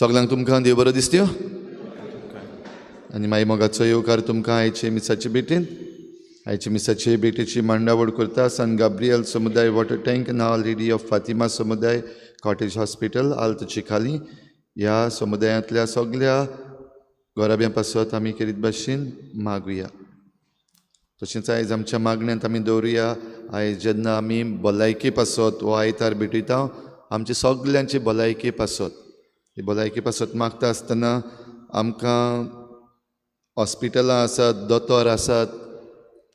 सगळ्यांक तुमकां देव बरो दिसत्यो आनी मागीर मोगाचो येवकार तुमकां आयचे मिसाचे भेटेन. आयचे मिसाचे भेटेची मांडावळ करता सान गाब्रियल समुदाय वॉटर टँक नांव लेडी ऑफ फातिमा समुदाय कॉटेज हॉस्पिटल आल्त चिखाली ह्या समुदायांतल्या सगळ्या गोराब्यां पासत आमी करीत भाशेन मागुया. तशेंच आयज आमच्या मागण्यांत आमी दवरुया आयज जेन्ना आमी भलायके पासत हो आयतार भेटयता आमचे सगल्यांचे भलायके पासत. ही भलायके पासत मागता आसतना आमकां हॉस्पिटलां आसात, दोतोर आसात,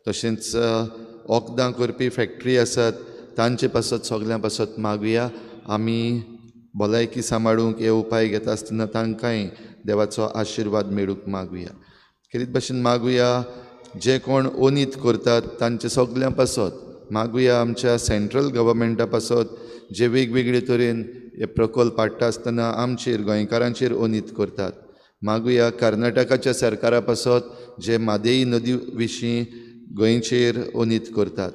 तशेंच वखदां करपी फॅक्टरी आसात, तांचे पासत सगळ्यां पासत मागुया. आमी भलायकी सांबाळूंक हे उपाय घेता आसतना तांकांय देवाचो आशिर्वाद मेळूंक मागुया. करीत भाशेन मागुया जे कोण ओनीत करतात तांचे सगळ्यां पासत मागुया. आमच्या सेंट्रल गव्हर्मेंटा पासत जे वेगवेगळे तरेन हे प्रकल्प हाडटा आसतना आमचेर गोंयकारांचेर ओनीत करतात. मागुया कर्नाटकाच्या सरकारा पासत जे म्हादेई नदी विशीं गोंयचेर ओनीत करतात.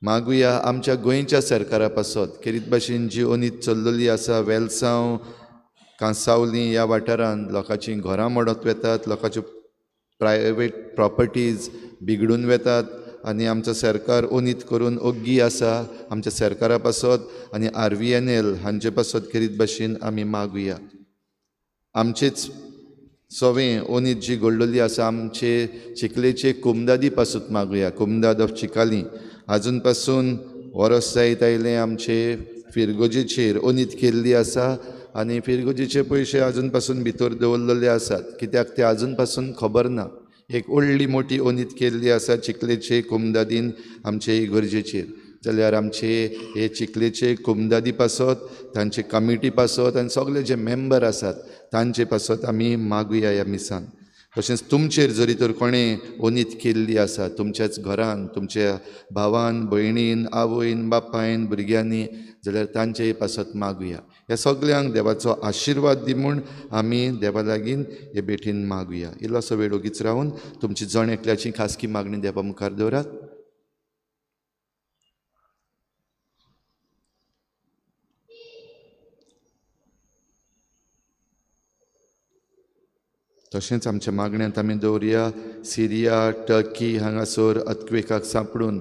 मागुया आमच्या गोंयच्या सरकारा पासत करीत भाशेन जी ओनीत चल्लेली आसा वेलसांव कांसावली ह्या वाठारांत लोकांचीं घरां मोडत वेतात, लोकांच्यो प्रायवेट प्रॉपर्टीज बिगडून वेतात आनी आमचो सरकार ओनीत करून ओग्गी आसा. आमच्या सरकारा पासत आनी RVNL हांचे पासत करीत भाशेन आमी मागुया. आमचेच सवें ओनीत जी घडलेली आसा आमचे चिखलेचे कुमदादी पासून मागुया. कुमदाद ऑफ चिकाली आजून पासून वरस जायत आयलें आमचे फिरगोजेचेर ओनीत केल्ली आसा आनी फिरगोजेचे पयशे आजून पासून भितर दवरलेले आसात. कित्याक ते आजून पासून खबर ना. एक व्हडली मोठी ओनीत केल्ली आसा चिखलेचे कुमदादीन आमचे इगर्जेचेर. जाल्यार आमचे हे चिखलेचे कुमदादी पासत तांचे कमिटी पासत आनी सगळे जे मेंबर आसात तांचे पासत आमी मागुया ह्या मिसान. तशेंच तुमचेर जरी तर कोणें ओनीत केल्ली आसा तुमच्याच घरान तुमच्या भावान भयणीन आवयन बापायन भुरग्यांनी जाल्यार तांचेय पासत मागुया. ह्या सगळ्यांक देवाचो आशिर्वाद दी म्हूण आमी देवा लागीं हे भेटीन मागुया. इल्लोसो वेळ ओगीच रावन तुमची जण एकल्याची खासगी मागणी देवा मुखार दवरात. तशेंच आमच्या मागण्यांत आमी दवरुया सिरिया टर्की हांगासर अर्थक्वेकाक सांपडून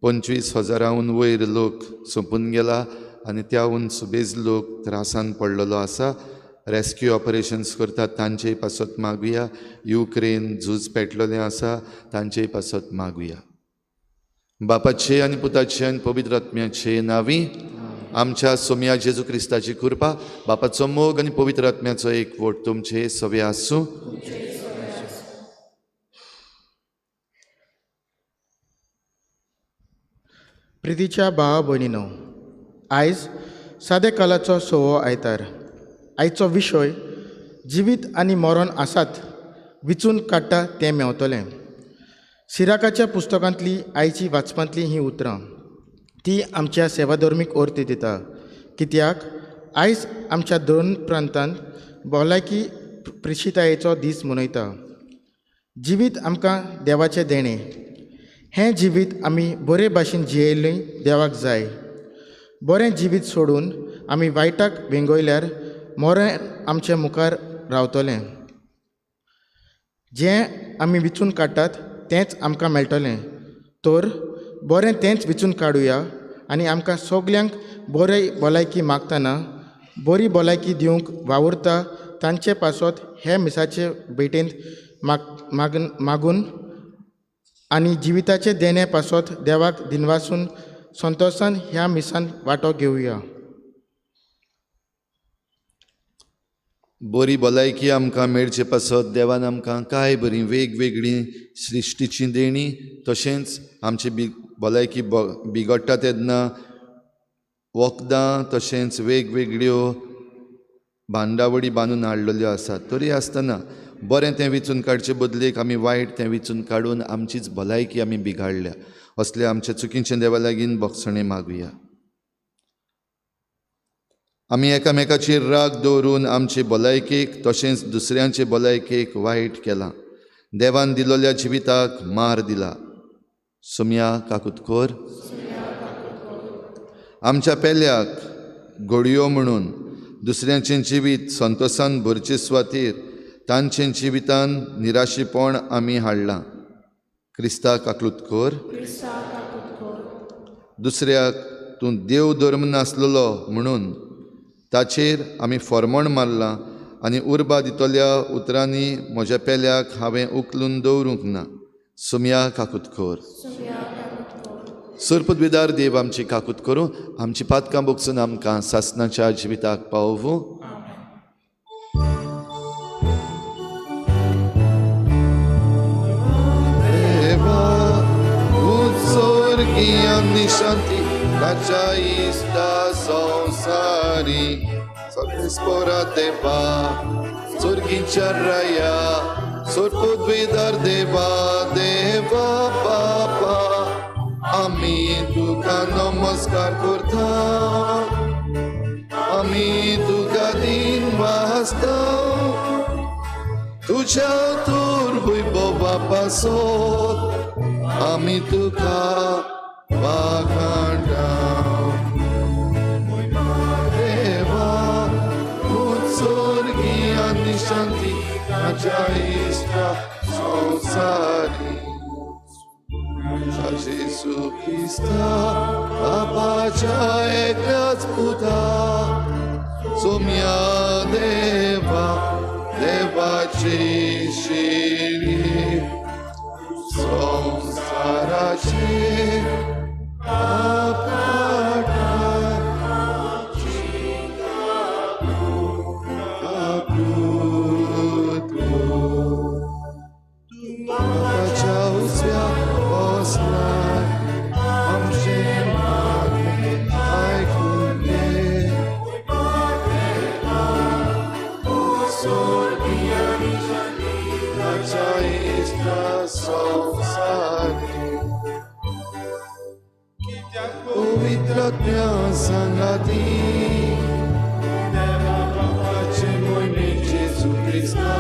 25,000 वयर लोक सोंपून गेला आनी त्याहून सुबेज लोक त्रासान पडलेलो आसा. रेस्क्यू ऑपरेशन्स करतात तांचेय पासत मागुया. युक्रेन झूज पेटलेलें आसा तांचेय पासत मागुया. बापाचे आनी पुताचे आनी पवित्र आत्म्याचे नांवी आमच्या सोम्या जेजू क्रिस्ताची कृपा बापाचो मोग आनी पवित्र आत्म्याचो एकवट तुमचे सवे आसूं. प्रितीच्या भावा भयणीनो, आयज सादे कालाचो 6वो आयतार. आयचो विशय जिवीत आनी मरण आसात विचून काडटा तें मेवतलें. सिराकाच्या पुस्तकांतली आयची वाचपांतली ही उतरां ती आमच्या सेवाधर्मीक अर्थ दिता. कित्याक आयज आमच्या 2 प्रांतांत भलायकी प्रेशितायेचो दीस मनयता. जिवीत आमकां देवाचें देणें. हें जिवीत आमी बरे भाशेन जियेलें देवाक जाय. बरें जिवीत सोडून आमी वायटाक वेंगयल्यार मरण आमचे मुखार रावतलें. जें आमी विचून काडटात तेंच आमकां मेळटलें. तर बरें तेंच विचून काडुया आनी आमकां सगल्यांक बरी भलायकी मागतना बरी भलायकी दिवंक वावुरता तांचे पासत हे मिसाचे भेटेंत मागून आनी जिविताचे देणे पासत देवाक दिनवासून संतोशान ह्या मिसान वांटो घेवया. बरी भलायकी आमकां मेळचे पासत देवान आमकां कांय बरी वेगवेगळी सृश्टीची देणी तशेंच आमची भलायकी बिगडटा तेन्ना वखदां तशेंच वेगवेगळ्यो भांडावळी बांदून हाडलेल्यो आसात. तरी आसतना बरें तें विचून काडचे बदलेक आमी वायट तें विचून काडून आमचीच भलायकी आमी बिगाडल्या. असले आमच्या चुकीचें देवा लागीं भक्षणे मागुया. आमी एकामेकाचेर राग दवरून आमचे भलायकेक तशेंच दुसऱ्यांचे भलायकेक वायट केलां. देवान दिलोल्या जिविताक मार दिला. सोम्या काकुतकोर आमच्या पेल्याक घडयो म्हणून दुसऱ्यांचें जिवीत संतोषान भरचे सुवातेर तांचें जिवितान निराशेपण आमी हाडलां. क्रिस्ताक आकृत कर. दुसऱ्याक तूं देव धर्म नासलेलो म्हणून ताचेर आमी फॉर्मण मारलां आनी उर्बा दितल्या उतरांनी म्हज्या पेल्याक हांवें उखलून दवरूंक ना. सुमया काकूत कर. सुरपदविदार देव आमची काकूत करूं, आमची पातकां बोगसून आमकां सासणाच्या जिविताक पावूं. देवा उत्सर्गीयांनी शांती ताच्या इश्टा संसारी सर्वेस्परा देवा सुर्गीच्या राया सुरपदविदार देवा देवा बापा आमी तुका नमस्कार करता, आमी तुका दिन वाजता, तुझ्या तूर वैभवा पासत आमी तुका वाखाणटा. देवा उत्सर्गी आनी शांती ताच्या इश्टा संसारी Jesu Krista, Babaच्या एकल्याच पुता, सोम्या देवा देवाची शिरी संसाराचे ppovitratnia sangati pace moime Jesu Krista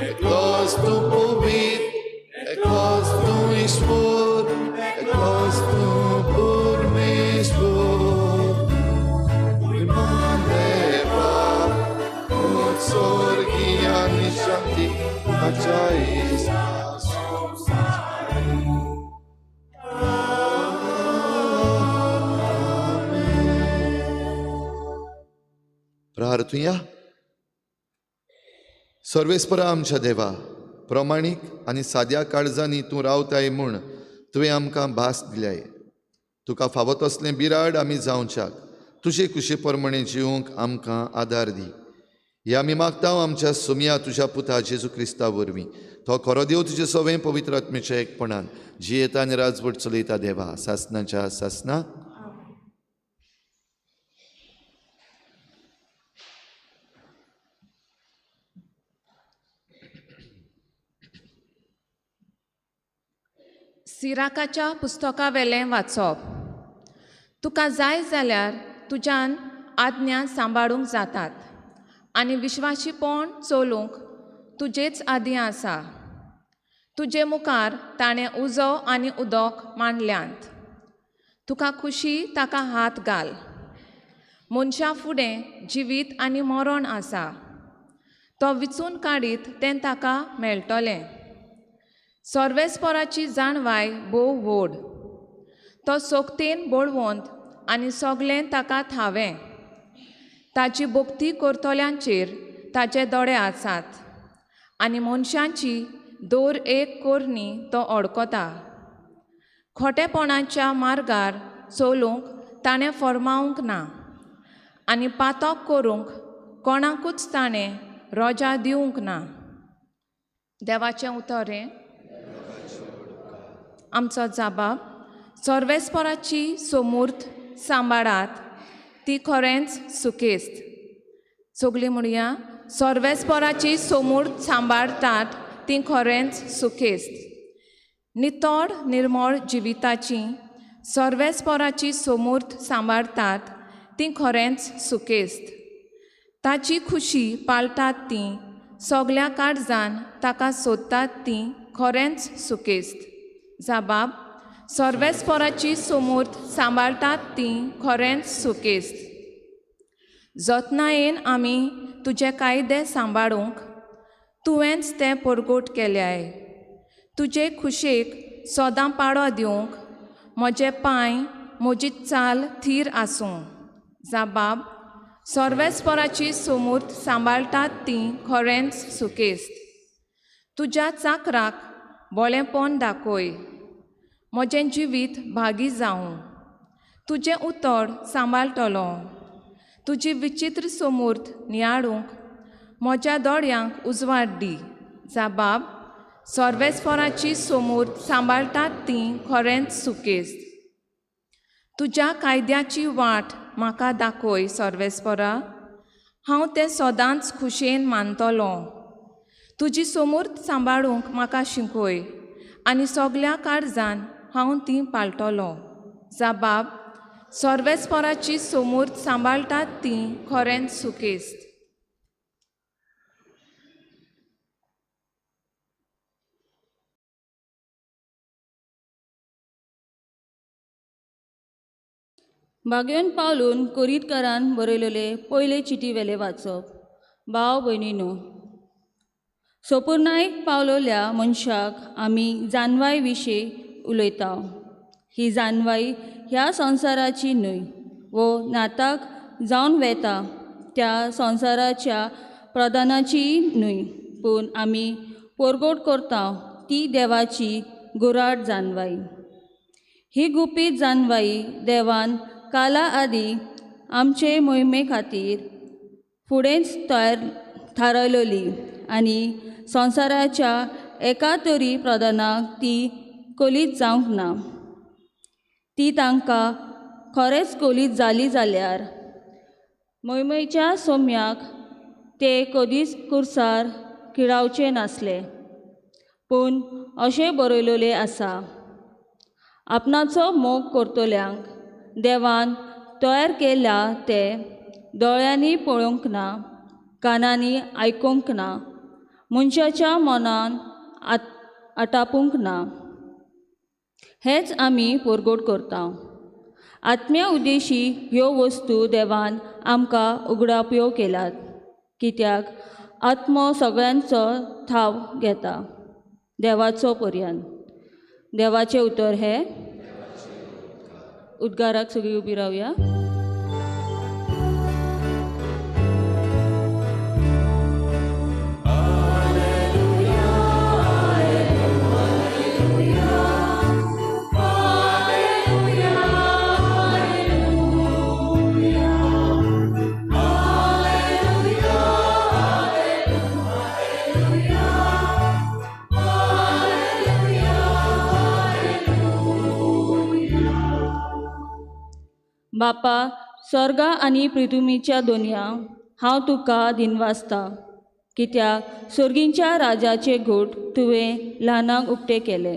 eklos tu povit eklos tu Ishvor eklos tu Purmeshvor Iman Deva utsorgi ani shanti achais प्रार्थुया. सर्वेस्परा आमच्या देवा, प्रमाणीक आनी साद्या काळजांनी तूं रावताय म्हूण तुवें आमकां भास दिल्याय. तुका फावो तसलें बिराड आमी जावच्याक तुजे कुशे प्रमाणे जिवंक आमकां आदार दी. हे आमी मागता आमच्या सुमया तुज्या पुता जेजू क्रिस्ता वरवीं. तो खरो देव तुजे सवें पवित्र आत्मेच्या एकपणान जियेता आनी राजवट चलयता देवा सासणाच्या सासना. सिराकाच्या पुस्तका वेलें वाचप. तुका जाय जाल्यार तुज्यान आज्ञा सांबाळूंक जातात आनी विश्वासीपण चोलूंक तुजेच आदी आसा. तुजे मुखार ताणें उजो आनी उदक मांडल्यांत. तुका खुशी ताका हात घाल. मनशा फुडें जिवीत आनी मरण आसा. तो विचून काडीत तें ताका मेळटलें. सर्वेस्पराची जाणवाय भोव व्हड. तो सोकतेन बळवंत आनी सगळें ताका थावें. ताची भक्ती करतल्यांचेर ताचे दोळे आसात आनी मनशांची दर एक कोरणी तो अडकता. खोटेपणाच्या मार्गार चलूंक ताणें फर्मावंक ना आनी पातक करूंक कोणाकूच ताणें रोजा दिवंक ना. देवाचें उतरें. आमचो जबाब. सर्वेस्पराची समूर्त सांबाळात ती खरेंच सुकेस्त. सगळीं म्हणया, सर्वेस्पराची समूर्त सांबाळटात ती खरेंच सुकेस्त. नितळ निर्मळ जिविताची सर्वेस्पराची समूर्त सांबाळटात ती खरेंच सुकेस्त. ताची खुशी पाळटात ती सगळ्या काळजान ताका सोदतात ती खरेंच सुकेस्त. जबाब. सर्वेस्पराची समूर्त सांबाळटात ती खरेंच सुकेस्त. जतनायेन आमी तुजे कायदे सांबाळूंक तुवेंच ते परगोट केल्याय. तुजे खुशेक सोदां पाडो दिवंक म्हजे पांय म्हजी चाल थीर आसूं. जाबाब, सर्वेस्पराची समूर्त सांबाळटात ती खरेंच सुकेस्त. तुज्या चाकराक बोळेपण दाखय. म्हजें जिवीत भागी जावं. तुजें उतोड सांबाळटलो. तुजी विचित्र समूर्त नियाळूंक म्हज्या दोळ्यांक उजवाड दी. जाबाब, सर्वेस्पराची समूर्त सांबाळटात ती खरेंच सुकेस्त. तुज्या कायद्याची वाट म्हाका दाखय सर्वेस्परा. हांव तें सदांच खुशेन मानतलों. तुजी समूर्त सांबाळूंक म्हाका शिकय आनी सगल्या काळजान हांव ती पाळटलों. जाबाब, सर्वेस्पराची समूर्त सांबाळटात ती खरेंच सुकेस्त. बागेवन पावलून कोरीतकारान बरयलेले पयले चिटी वेले वाचप. भाव भयणीनो, सोपुर्नायक पावलोल्या मनशाक आमी जानवाय विशीं उलयता. ही जानवाई ह्या संवसाराची न्हय, वो नाताक जावन वेता त्या संवसाराच्या प्रधानाची न्हय, पूण आमी परगोट करता ती देवाची गुराड जानवाई. ही गुपीत जानवाई देवान काला आदी आमचे मोहिमे खातीर फुडेंच थारायलोली आनी संवसाराच्या एका तरी प्रधानाक ती कोलीत जावंक ना. ती तांकां खरेंच कोलीत जाली जाल्यार मोहिमेच्या सोम्याक ते कधीच कुर्सार किडावचे नासले. पूण अशें बरयलोले आसा, आपणाचो मोग करतल्यांक देवान तयार केला ते दोळ्यांनी पळोवंक ना, कानांनी आयकूंक ना, मनशाच्या मनान आटापूंक ना. हेच आमी परगोट करता. आत्म्या उद्देशी ह्यो वस्तू देवान आमकां उगडाप्यो केल्यात, कित्याक आत्मो सगळ्यांचो ठाव घेता देवाचो पर्यान. देवाचें उतर हे. उद्गाराक सगळीं उबी रावया. बापा, स्वर्गा आनी पृथ्वीच्या दोनया हांव तुका दिनवासता, कित्याक सर्गींच्या राजाचे घोट तुवें ल्हानांक उक्ते केले.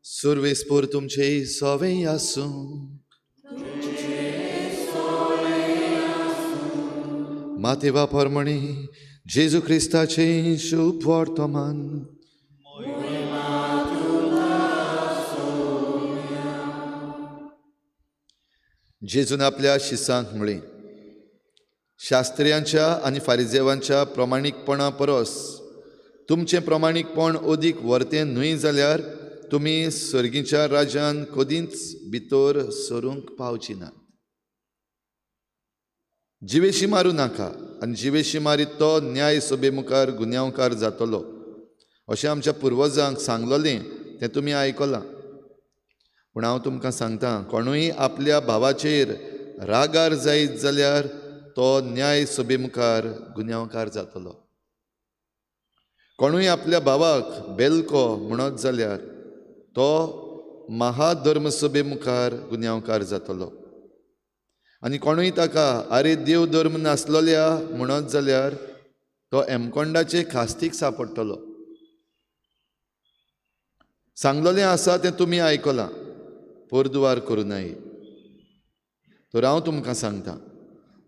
सर्वेस्पर तुमचे सवय आसूं. मातेवा परमणे जेजू क्रिस्ताचे शुभ वर्तमान. जेजून आपल्या शिसांक म्हळें, शास्त्रियांच्या आनी फारिजेवांच्या प्रमाणीकपणा परस तुमचें प्रमाणीकपण अदीक वर्तें न्हय जाल्यार तुमी सर्गीच्या राज्यान कदींच भितर सरूंक पावची नात. जिवेशी मारूं नाका आनी जिवेशी मारीत तो न्याय सभे मुखार गुन्यांवकार जातलो अशें आमच्या पुर्वजांक सांगलोलें तें तुमी आयकलां. पूण हांव तुमकां सांगतां, कोणूय आपल्या भावाचेर रागार जायत जाल्यार तो न्याय सभे मुखार गुन्यांवकार जातलो. कोणूय आपल्या भावाक बेलको म्हणत जाल्यार तो महाधर्मसभे मुखार गुन्यांवकार जातलो. आनी कोणूय ताका आरे देव धर्म नासलोल्या म्हणत जाल्यार तो एमकोंडाचे खास्तीक सांपडटलो. सांगलोलें आसा तें तुमी आयकलां, पोरदुवार करूं नये. तर हांव तुमकां सांगतां,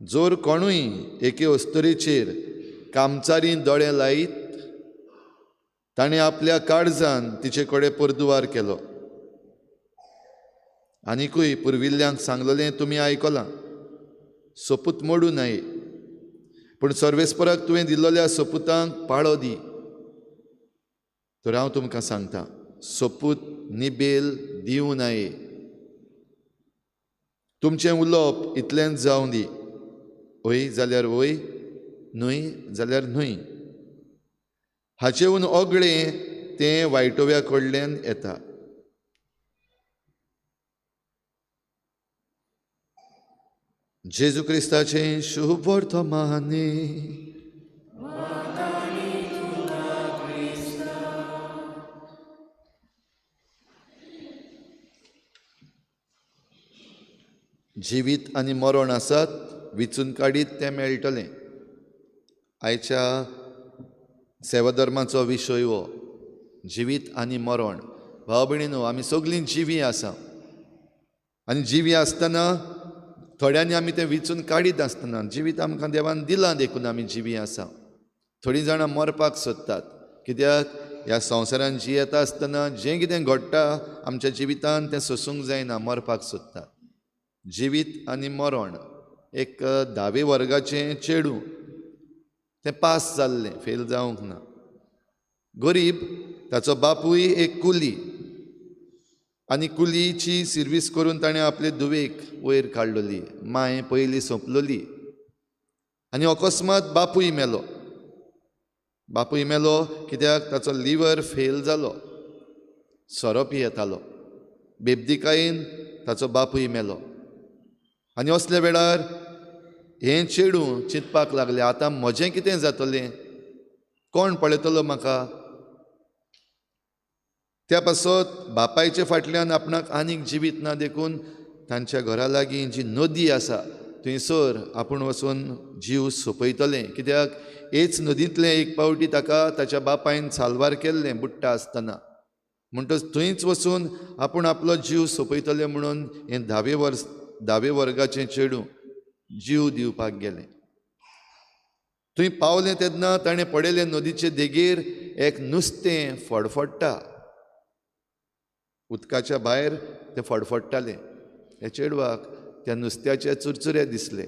जोर कोणूय एके अस्तरेचेर कामचारी दोळे लायत, ताणें आपल्या काळजान तिचे कडेन पोरदुवार केलो. आनिकूय पुर्विल्ल्यांक सांगलोलें तुमी आयकलां, सोपूत मोडूं नये. पूण सर्वेस्पराक तुवें दिल्लोल्या सोपुतांक पाळो दी. तर हांव तुमकां सांगतां, सोपूत निबेल दिवं नये. तुमचें उलोवप इतलेंच जावं दी, वय जाल्यार वय, न्हय जाल्यार न्हय. हाचेहून ओगळें तें वायटव्या कडल्यान येता. जेजू क्रिस्ताचें शुभ वर्तमानी. जिवीत आनी मरण आसात, विचून काडीत तें मेळटलें. आयच्या सेवाधर्माचो विशय हो जिवीत आनी मरण. भाव भयणीनो, आमी सगळीं जिवी आसा आनी जिवी आसतना थोड्यांनी आमी तें विचून काडीत आसतना जिवीत आमकां देवान दिलां देखून आमी जिवी आसा. थोडीं जाणां मरपाक सोदतात, कित्याक ह्या संवसारांत जियेता आसतना जें कितें घडटा आमच्या जिवितांत तें सोसूंक जायना, मरपाक सोदतात. जिवीत आनी मरण. एक 10वे वर्गाचें चेडूं, तें पास जाल्लें, फेल जावंक ना. गरीब, ताचो बापूय एक कुली, आनी कुलीची सर्वीस करून ताणें आपले धुवेक वयर काडलोली. माय पयलीं सोंपलोली आनी अकस्मात बापूय मेलो. बापूय मेलो कित्याक ताचो लिवर फेल जालो, सोरो पियेतालो. बेबदिकायेन ताचो बापूय मेलो. आनी असल्या वेळार हें चेडूं चिंतपाक लागलें, आतां म्हजें कितें जातलें, कोण पळयतलो म्हाका. त्या पासत बापायचे फाटल्यान आपणाक आनीक जिवीत ना देखून तांच्या घरा लागीं जी नदी आसा थंयसर आपूण वचून जीव सोंपयतलें. कित्याक हेच नदींतलें एक पावटी ताका ताच्या बापायन साल्वार केल्लें बुडटा आसतना. म्हणटच थंयच वचून आपूण आपलो जीव सोंपयतलें म्हणून हें 10वे वर्गाचें चेडूं जीव दिवपाक गेलें. थंय पावलें तेन्ना ताणें पळयलें नदीचे देगेर एक नुस्तें फडफडटा. उदकाच्या भायर तें फडफडटालें. हे चेडवाक त्या नुस्त्याचे चुरचुरे दिसले.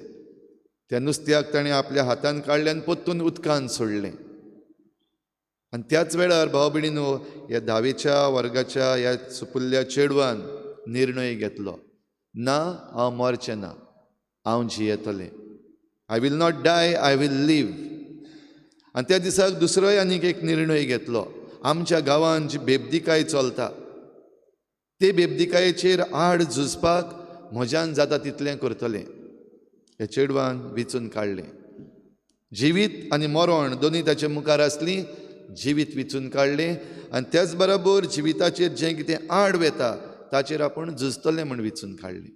त्या नुस्त्याक ताणें आपल्या हातान काडलें आनी पोत्तून उदकान सोडलें. आनी त्याच वेळार भाव भयणीनो, ह्या 10वेच्या वर्गाच्या ह्या सुपुल्ल्या चेडवान निर्णय घेतलो, ना हांव मरचें ना, हांव जियेतलें. I will not die, I will live. आनी त्या दिसाक दुसरोय आनीक एक निर्णय घेतलो. आमच्या गांवांत जी बेबदिकाय चलता, ते बेबदिकायेचेर आड झुजपाक म्हज्यान जाता तितलें करतलें. हे चेडवान विचून काडलें. जिवीत आनी मरण दोनी ताचे मुखार आसलीं. जिवीत विचून काडलें आनी त्याच बरोबर जिविताचेर जें कितें आड वेता ताचेर आपूण झुजतलें म्हूण विचून काडलें.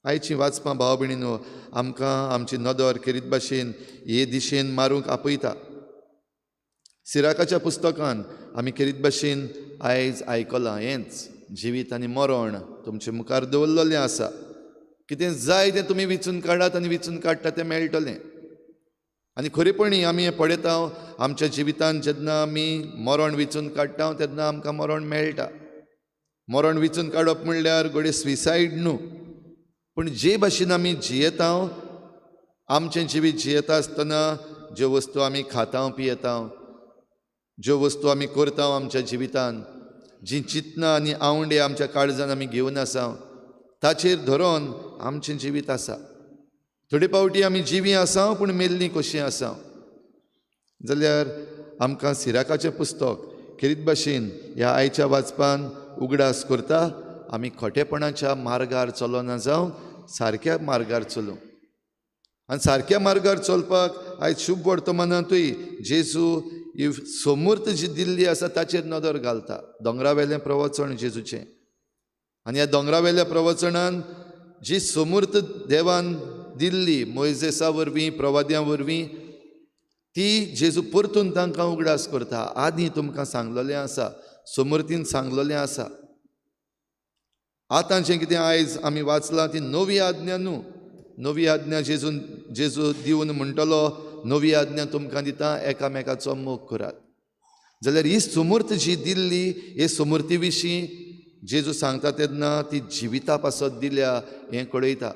आयचीं वाचपां भाव भयणीनो आमकां आमची नदर खेरीत भाशेन हे दिशेन मारूंक आपयता. सिराकाच्या पुस्तकान आमी खेरीत भाशेन आयज आयकलां हेंच, जिवीत आनी मरण तुमचे मुखार दवरलेलें आसा. कितें जाय तें तुमी विचून काडात आनी विचून काडटा तें मेळटलें. आनी खरेपणी आमी हें पळयता, आमच्या जिवितांत जेन्ना आमी मरण विचून काडटा तेन्ना आमकां मरण मेळटा. मरण विचून काडप म्हणल्यार घडये स्विसायड न्हू, पूण जे भाशेन आमी जियेता, आमचें जिवीत जियेता आसतना ज्यो वस्तू आमी खाता पियेता, ज्यो वस्तू आमी करता आमच्या जिवितांत, जीं चिंतनां आनी आवंडे आमच्या काळजान आमी घेवन आसा, ताचेर धरून आमचें जिवीत आसा. थोडे पावटी आमी जिवी आसा पूण मेल्लीं कशीं आसा. जाल्यार आमकां सिराकाचें पुस्तक खेरीत भाशेन ह्या आयच्या वाचपान उगडास करता, आमी खोटेपणाच्या मार्गार चलोना जावं सारक्या मार्गार चलूं. आनी सारक्या मार्गार चलपाक आयज शुभ वर्तमानांतूय जेजू ही समूर्त जी दिल्ली आसा ताचेर नदर घालता. दोंगरावेलें प्रवचन जेजूचें. आनी ह्या दोंगरावेल्या प्रवचनान जी समूर्त देवान दिल्ली मोइजेसा वरवीं प्रवाद्यां वरवीं ती जेजू परतून तांकां उगडास करता. आदीं तुमकां सांगलेलें आसा, समृतीन सांगलेलें आसा. आतां जें कितें आयज आमी वाचलां ती नवी आज्ञा न्हू. नवी आज्ञा जेजू दिवन म्हणटलो नवी आज्ञा तुमकां दिता, एकामेकाचो मोग करात. जाल्यार ही समूर्त जी दिल्ली, हे समृती विशीं जेजू सांगता तेन्ना ती जिविता पासत दिल्या हें कळयता.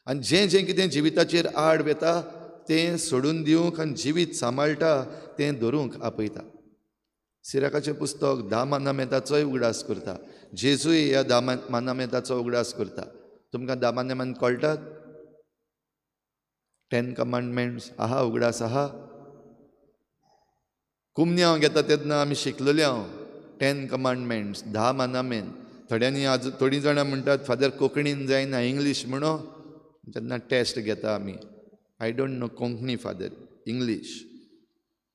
आनी जें जें कितें जिविताचेर आड वेता तें सोडून दिवंक आनी जिवीत सांबाळटा तें धरूंक आपयता. सिराकाचें पुस्तक 10 मानामेंताचोय उगडास करता. जेजूय ह्या 10 मानामेंताचो उगडास करता. तुमकां 10 मानामेंत कळटात? 10 कमांडमेंट्स आहा, उगडास आहा. कुमन्यांव घेता तेन्ना आमी शिकलेले हांव 10 कमांडमेंट्स, 10 मानामेंत. थोडीं जाणां म्हणटात फादर कोंकणीन जायना, इंग्लीश म्हणो. जेन्ना टेस्ट घेता आमी, I don't know Konkani father, English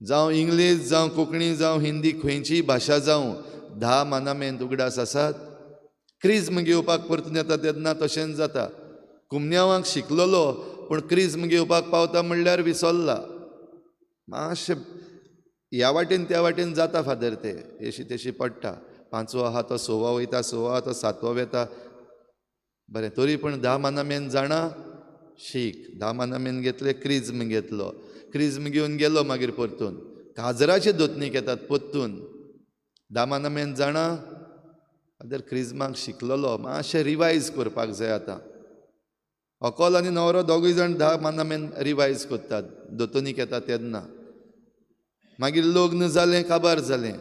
जावं इंग्लीश जावं कोंकणी जावं हिंदी, खंयचीय भाशा जावं 10 मानामेंत उगडास आसात. क्रिस्म घेवपाक परतून येता तेन्ना तशेंच जाता. कुमन्यांवाक शिकलेलो पूण क्रिस्म घेवपाक पावता म्हणल्यार विसरला. मातशें ह्या वाटेन त्या वाटेन जाता फादर, ते एशी तेशी पडटा. 5वो आहा तो 6वा वयता, 6वो आहा तो 7वो वेता. बरें, तरी पूण 10 मानामेंत जाणा शीक. 10 मानामेंत घेतले, क्रिस्म घेतलो. क्रिस्म घेवन गेलो मागीर परतून. काजराचे दोतनीक येतात परतून. 10 मानामेंत जाणा फादर, क्रिस्माक शिकलेलो, मातशें रिवायज करपाक जाय. आतां अकोल आनी न्हवरो दोगूय जाण 10 मानामेंत रिवायज करतात दोतनीक येता तेन्ना. मागीर लग्न जालें, काबार जालें.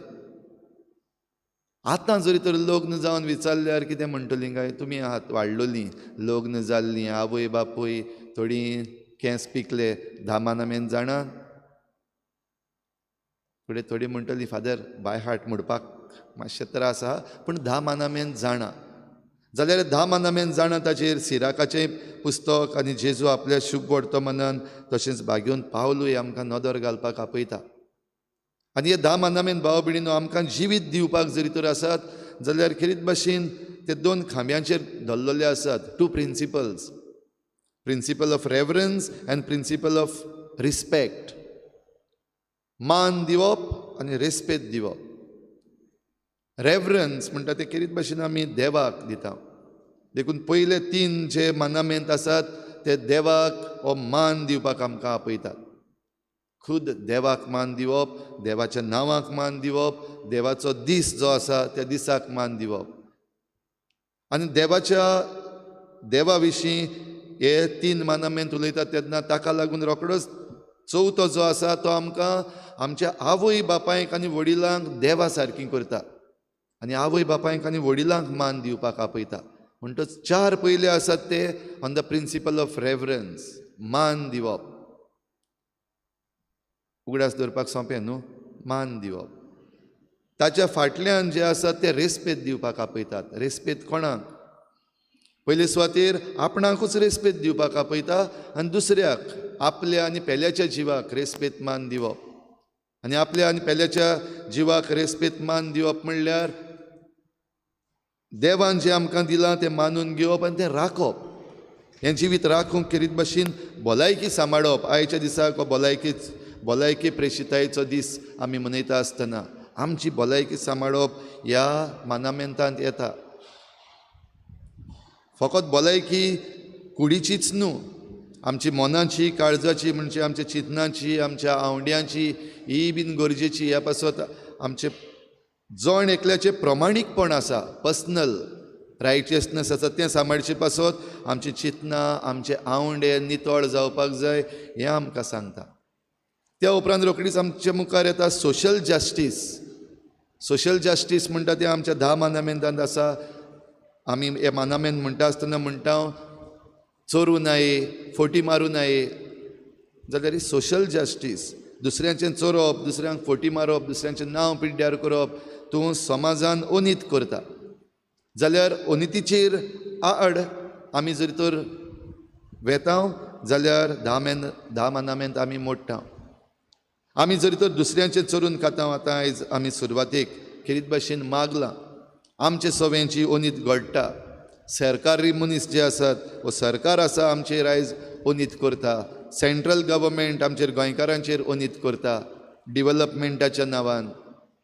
आतां जरी तर लग्न जावन विचारल्यार कितें म्हणटलीं काय, तुमी आहात वाडलोलीं, लग्न जाल्लीं, आवय बापूय थोडीं केंस पिकले, 10 मानामेंत जाणा. फुडें थोडीं म्हणटलीं फादर बाय हार्ट म्हणपाक मातशें त्रास आहा, पूण 10 मानामेंत जाणा. जाल्यार 10 मानामेंत जाणा ताचेर सिराकाचें पुस्तक आनी जेजू आपल्या शुभ वर्तमानान तशेंच बागेवन पावलूय आमकां नदर घालपाक आपयता. आनी हे 10 मानामेंत भाव भयणीनो आमकां जिवीत दिवपाक जरी तर आसात जाल्यार खरीत भाशेन ते 2 खांब्यांचेर धरलेले आसात. 2 principles, principle of reverence and principle of respect. मान दिवप आनी रेस्पेद दिवप. रेवरन्स म्हणटा ते खरीत भाशेन आमी देवाक दिता. देखून पयले 3 जे मानामेंत आसात ते देवाक हो मान दिवपाक आमकां आपयतात. खुद देवाक मान दिवप, देवाच्या नांवाक मान दिवप, देवाचो दीस जो आसा त्या दिसाक मान दिवप. आनी देवा विशीं हे 3 मानामेंत उलयतात तेन्ना ताका लागून रोखडोच 4थो जो आसा तो आमकां आमच्या आवय बापायक आनी वडिलांक देवा सारकीं करता. आनी आवय बापायक आनी वडिलांक मान दिवपाक आपयता. म्हणटच 4 पयले आसात ते ऑन द प्रिंसिपल ऑफ रेवरन्स, मान दिवप. उगडास धरपाक सोंपें न्हू, मान दिवप. ताच्या फाटल्यान जे आसा ते रेस्पेद दिवपाक आपयतात. रेस्पेद कोणाक? पयले सुवातेर आपणाकूच रेस्पेद दिवपाक आपयता आनी दुसऱ्याक, आपल्या आनी पेल्याच्या जिवाक रेस्पेद मान दिवप. आनी आपल्या आनी पेल्याच्या जिवाक रेस्पेद मान दिवप म्हणल्यार देवान जें आमकां दिलां तें मानून घेवप आनी तें राखप. हें जिवीत राखूंक खरीत भाशेन भलायकी सांबाळप. आयच्या दिसाक हो भलायकी प्रेशितायेचो दीस आमी मनयता आसतना आमची भलायकी सांबाळप ह्या मानामेंतांत येता. फकत भलायकी कुडीचीच न्हू, आमची मनाची, काळजाची, म्हणजे आमच्या चिंतनाची, आमच्या आवंड्यांची ही बीन गरजेची. ह्या पासत आमचे जण एकल्याचें प्रमाणीकपण आसा, पर्सनल रायटियसनेस आसा तें सांबाळचे पासत आमची चिंतनां, आमचे आवंडे नितळ जावपाक जाय हें आमकां सांगता. त्या उपरांत रोखडीच आमच्या मुखार येता सोशल जस्टीस. सोशल जस्टीस म्हणटा तें आमच्या 10 मानामेंतांत आसा. आमी हे मानामेंत म्हणटा आसतना म्हणटा चोरूं नये, फोटी मारूं नये. जाल्यार ही सोशल जस्टीस. दुसऱ्यांचें चोरप, दुसऱ्यांक फोटी मारप, दुसऱ्यांचें नांव पिड्ड्यार करप, तूं समाजान अनीत करता. जाल्यार अनितीचेर आड आमी जरी तर वेतां जाल्यार 10 मानामेंत आमी मोडटा. आमी जरी तर दुसऱ्यांचें चोरून खाता. आतां आयज आमी सुरवातेक खरीत भाशेन मागलां, आमचे सवेंची अनीत घडटा. सरकारी मनीस जे आसात वो सरकार आसा आमचेर आयज ओनीत करता, सेंट्रल गव्हर्मेंट आमचेर गोंयकारांचेर ओनीत करता डिव्हलपमेंटाच्या नांवान,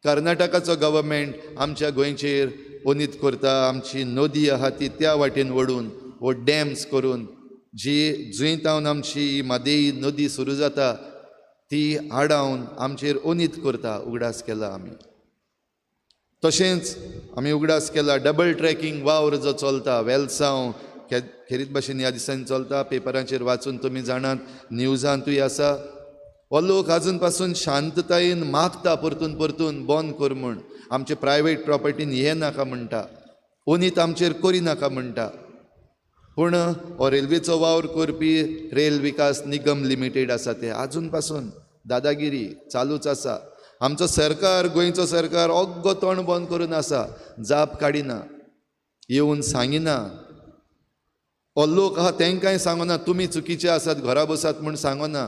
कर्नाटकाचो गव्हर्मेंट आमच्या गोंयचेर ओनीत करता, आमची नदी आहा ती त्या वाटेन वडून वो डॅम्स करून जी जुंयतावन आमची मादेई नदी सुरू जाता ती आडावन आमचेर ओनीत करता. उगडास केला आमी. तशेंच आमी उगडास केला डबल ट्रॅकिंग वावर जो चलता वेलसांव खेरीत भाशेन ह्या दिसांनी चलता, पेपरांचेर वाचून तुमी जाणात, न्यूजांतूय आसा. हो लोक आजून पासून शांततायेन मागता परतून परतून बंद कर म्हूण, आमचे प्रायवेट प्रॉपर्टीन हे नाका म्हणटा, ओनीत आमचेर करी नाका म्हणटा. पूण हो रेल्वेचो वावर करपी रेल विकास निगम लिमिटेड आसा ते आजून पासून दादागिरी चालूच आसा. आमचो सरकार, गोंयचो सरकार ओग्गो तोंड बंद करून आसा, जाप काडिना, येवन सांगिना. हो लोक आहा तांकांय सांगना तुमी चुकीचे आसात, घरा बसात म्हूण सांगना.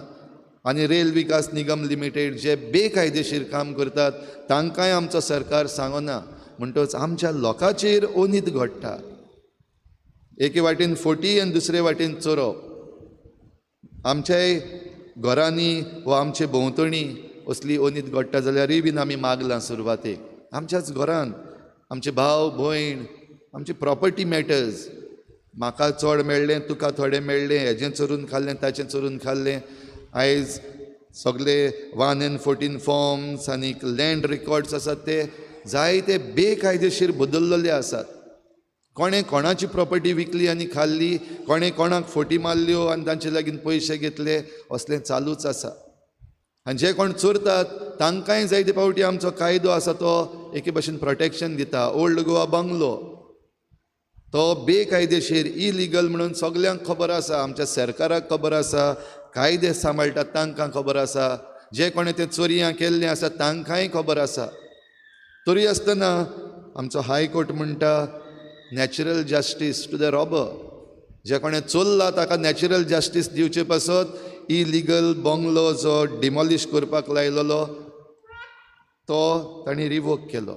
आनी रेल विकास निगम लिमिटेड जे बेकायदेशीर काम करतात तांकांय आमचो सरकार सांगना. म्हणटच आमच्या लोकांचेर ओनीत घडटा. एके वाटेन फोटी आनी दुसरे वाटेन चोरो. आमच्याय घरांनी वा आमचे भोंवतणी असली ओनीत घडटा जाल्यारय बीन आमी मागलां सुरवातेक. आमच्याच घरान आमचे भाव भयण, आमचे प्रॉपर्टी मॅटर्स, म्हाका चड मेळ्ळें तुका थोडें मेळ्ळें, हेजें चोरून खाल्लें ताचें चोरून खाल्लें. आयज सगळे 114 फॉर्म्स आनी लँड रेकॉर्ड्स आसात ते जायते बेकायदेशीर बदललेले आसात. कोणें कोणाची प्रॉपर्टी विकली आनी खाल्ली, कोणें कोणाक फोटी मारल्यो आनी तांचे लागीं पयशे घेतले, असलें चालूच आसा. आनी जे कोण चोरतात तांकांय जायते फावटी आमचो कायदो आसा तो एके भाशेन प्रोटेक्शन दिता. ओल्ड गोवा बंगलो तो बेकायदेशीर इलिगल म्हणून सगल्यांक खबर आसा, आमच्या सरकाराक खबर आसा, कायदे सांबाळटात तांकां खबर आसा, जे कोणें तें चोरयां केल्लें आसा तांकांय खबर आसा. तरी आसतना आमचो हायकोर्ट म्हणटा natural justice to the robber. जे कोणें चोरला ताका नॅचरल जस्टीस दिवचे पासत इलिगल बंगलो जो डिमॉलिश करपाक लायलेलो तो तांणी रिवोक केलो.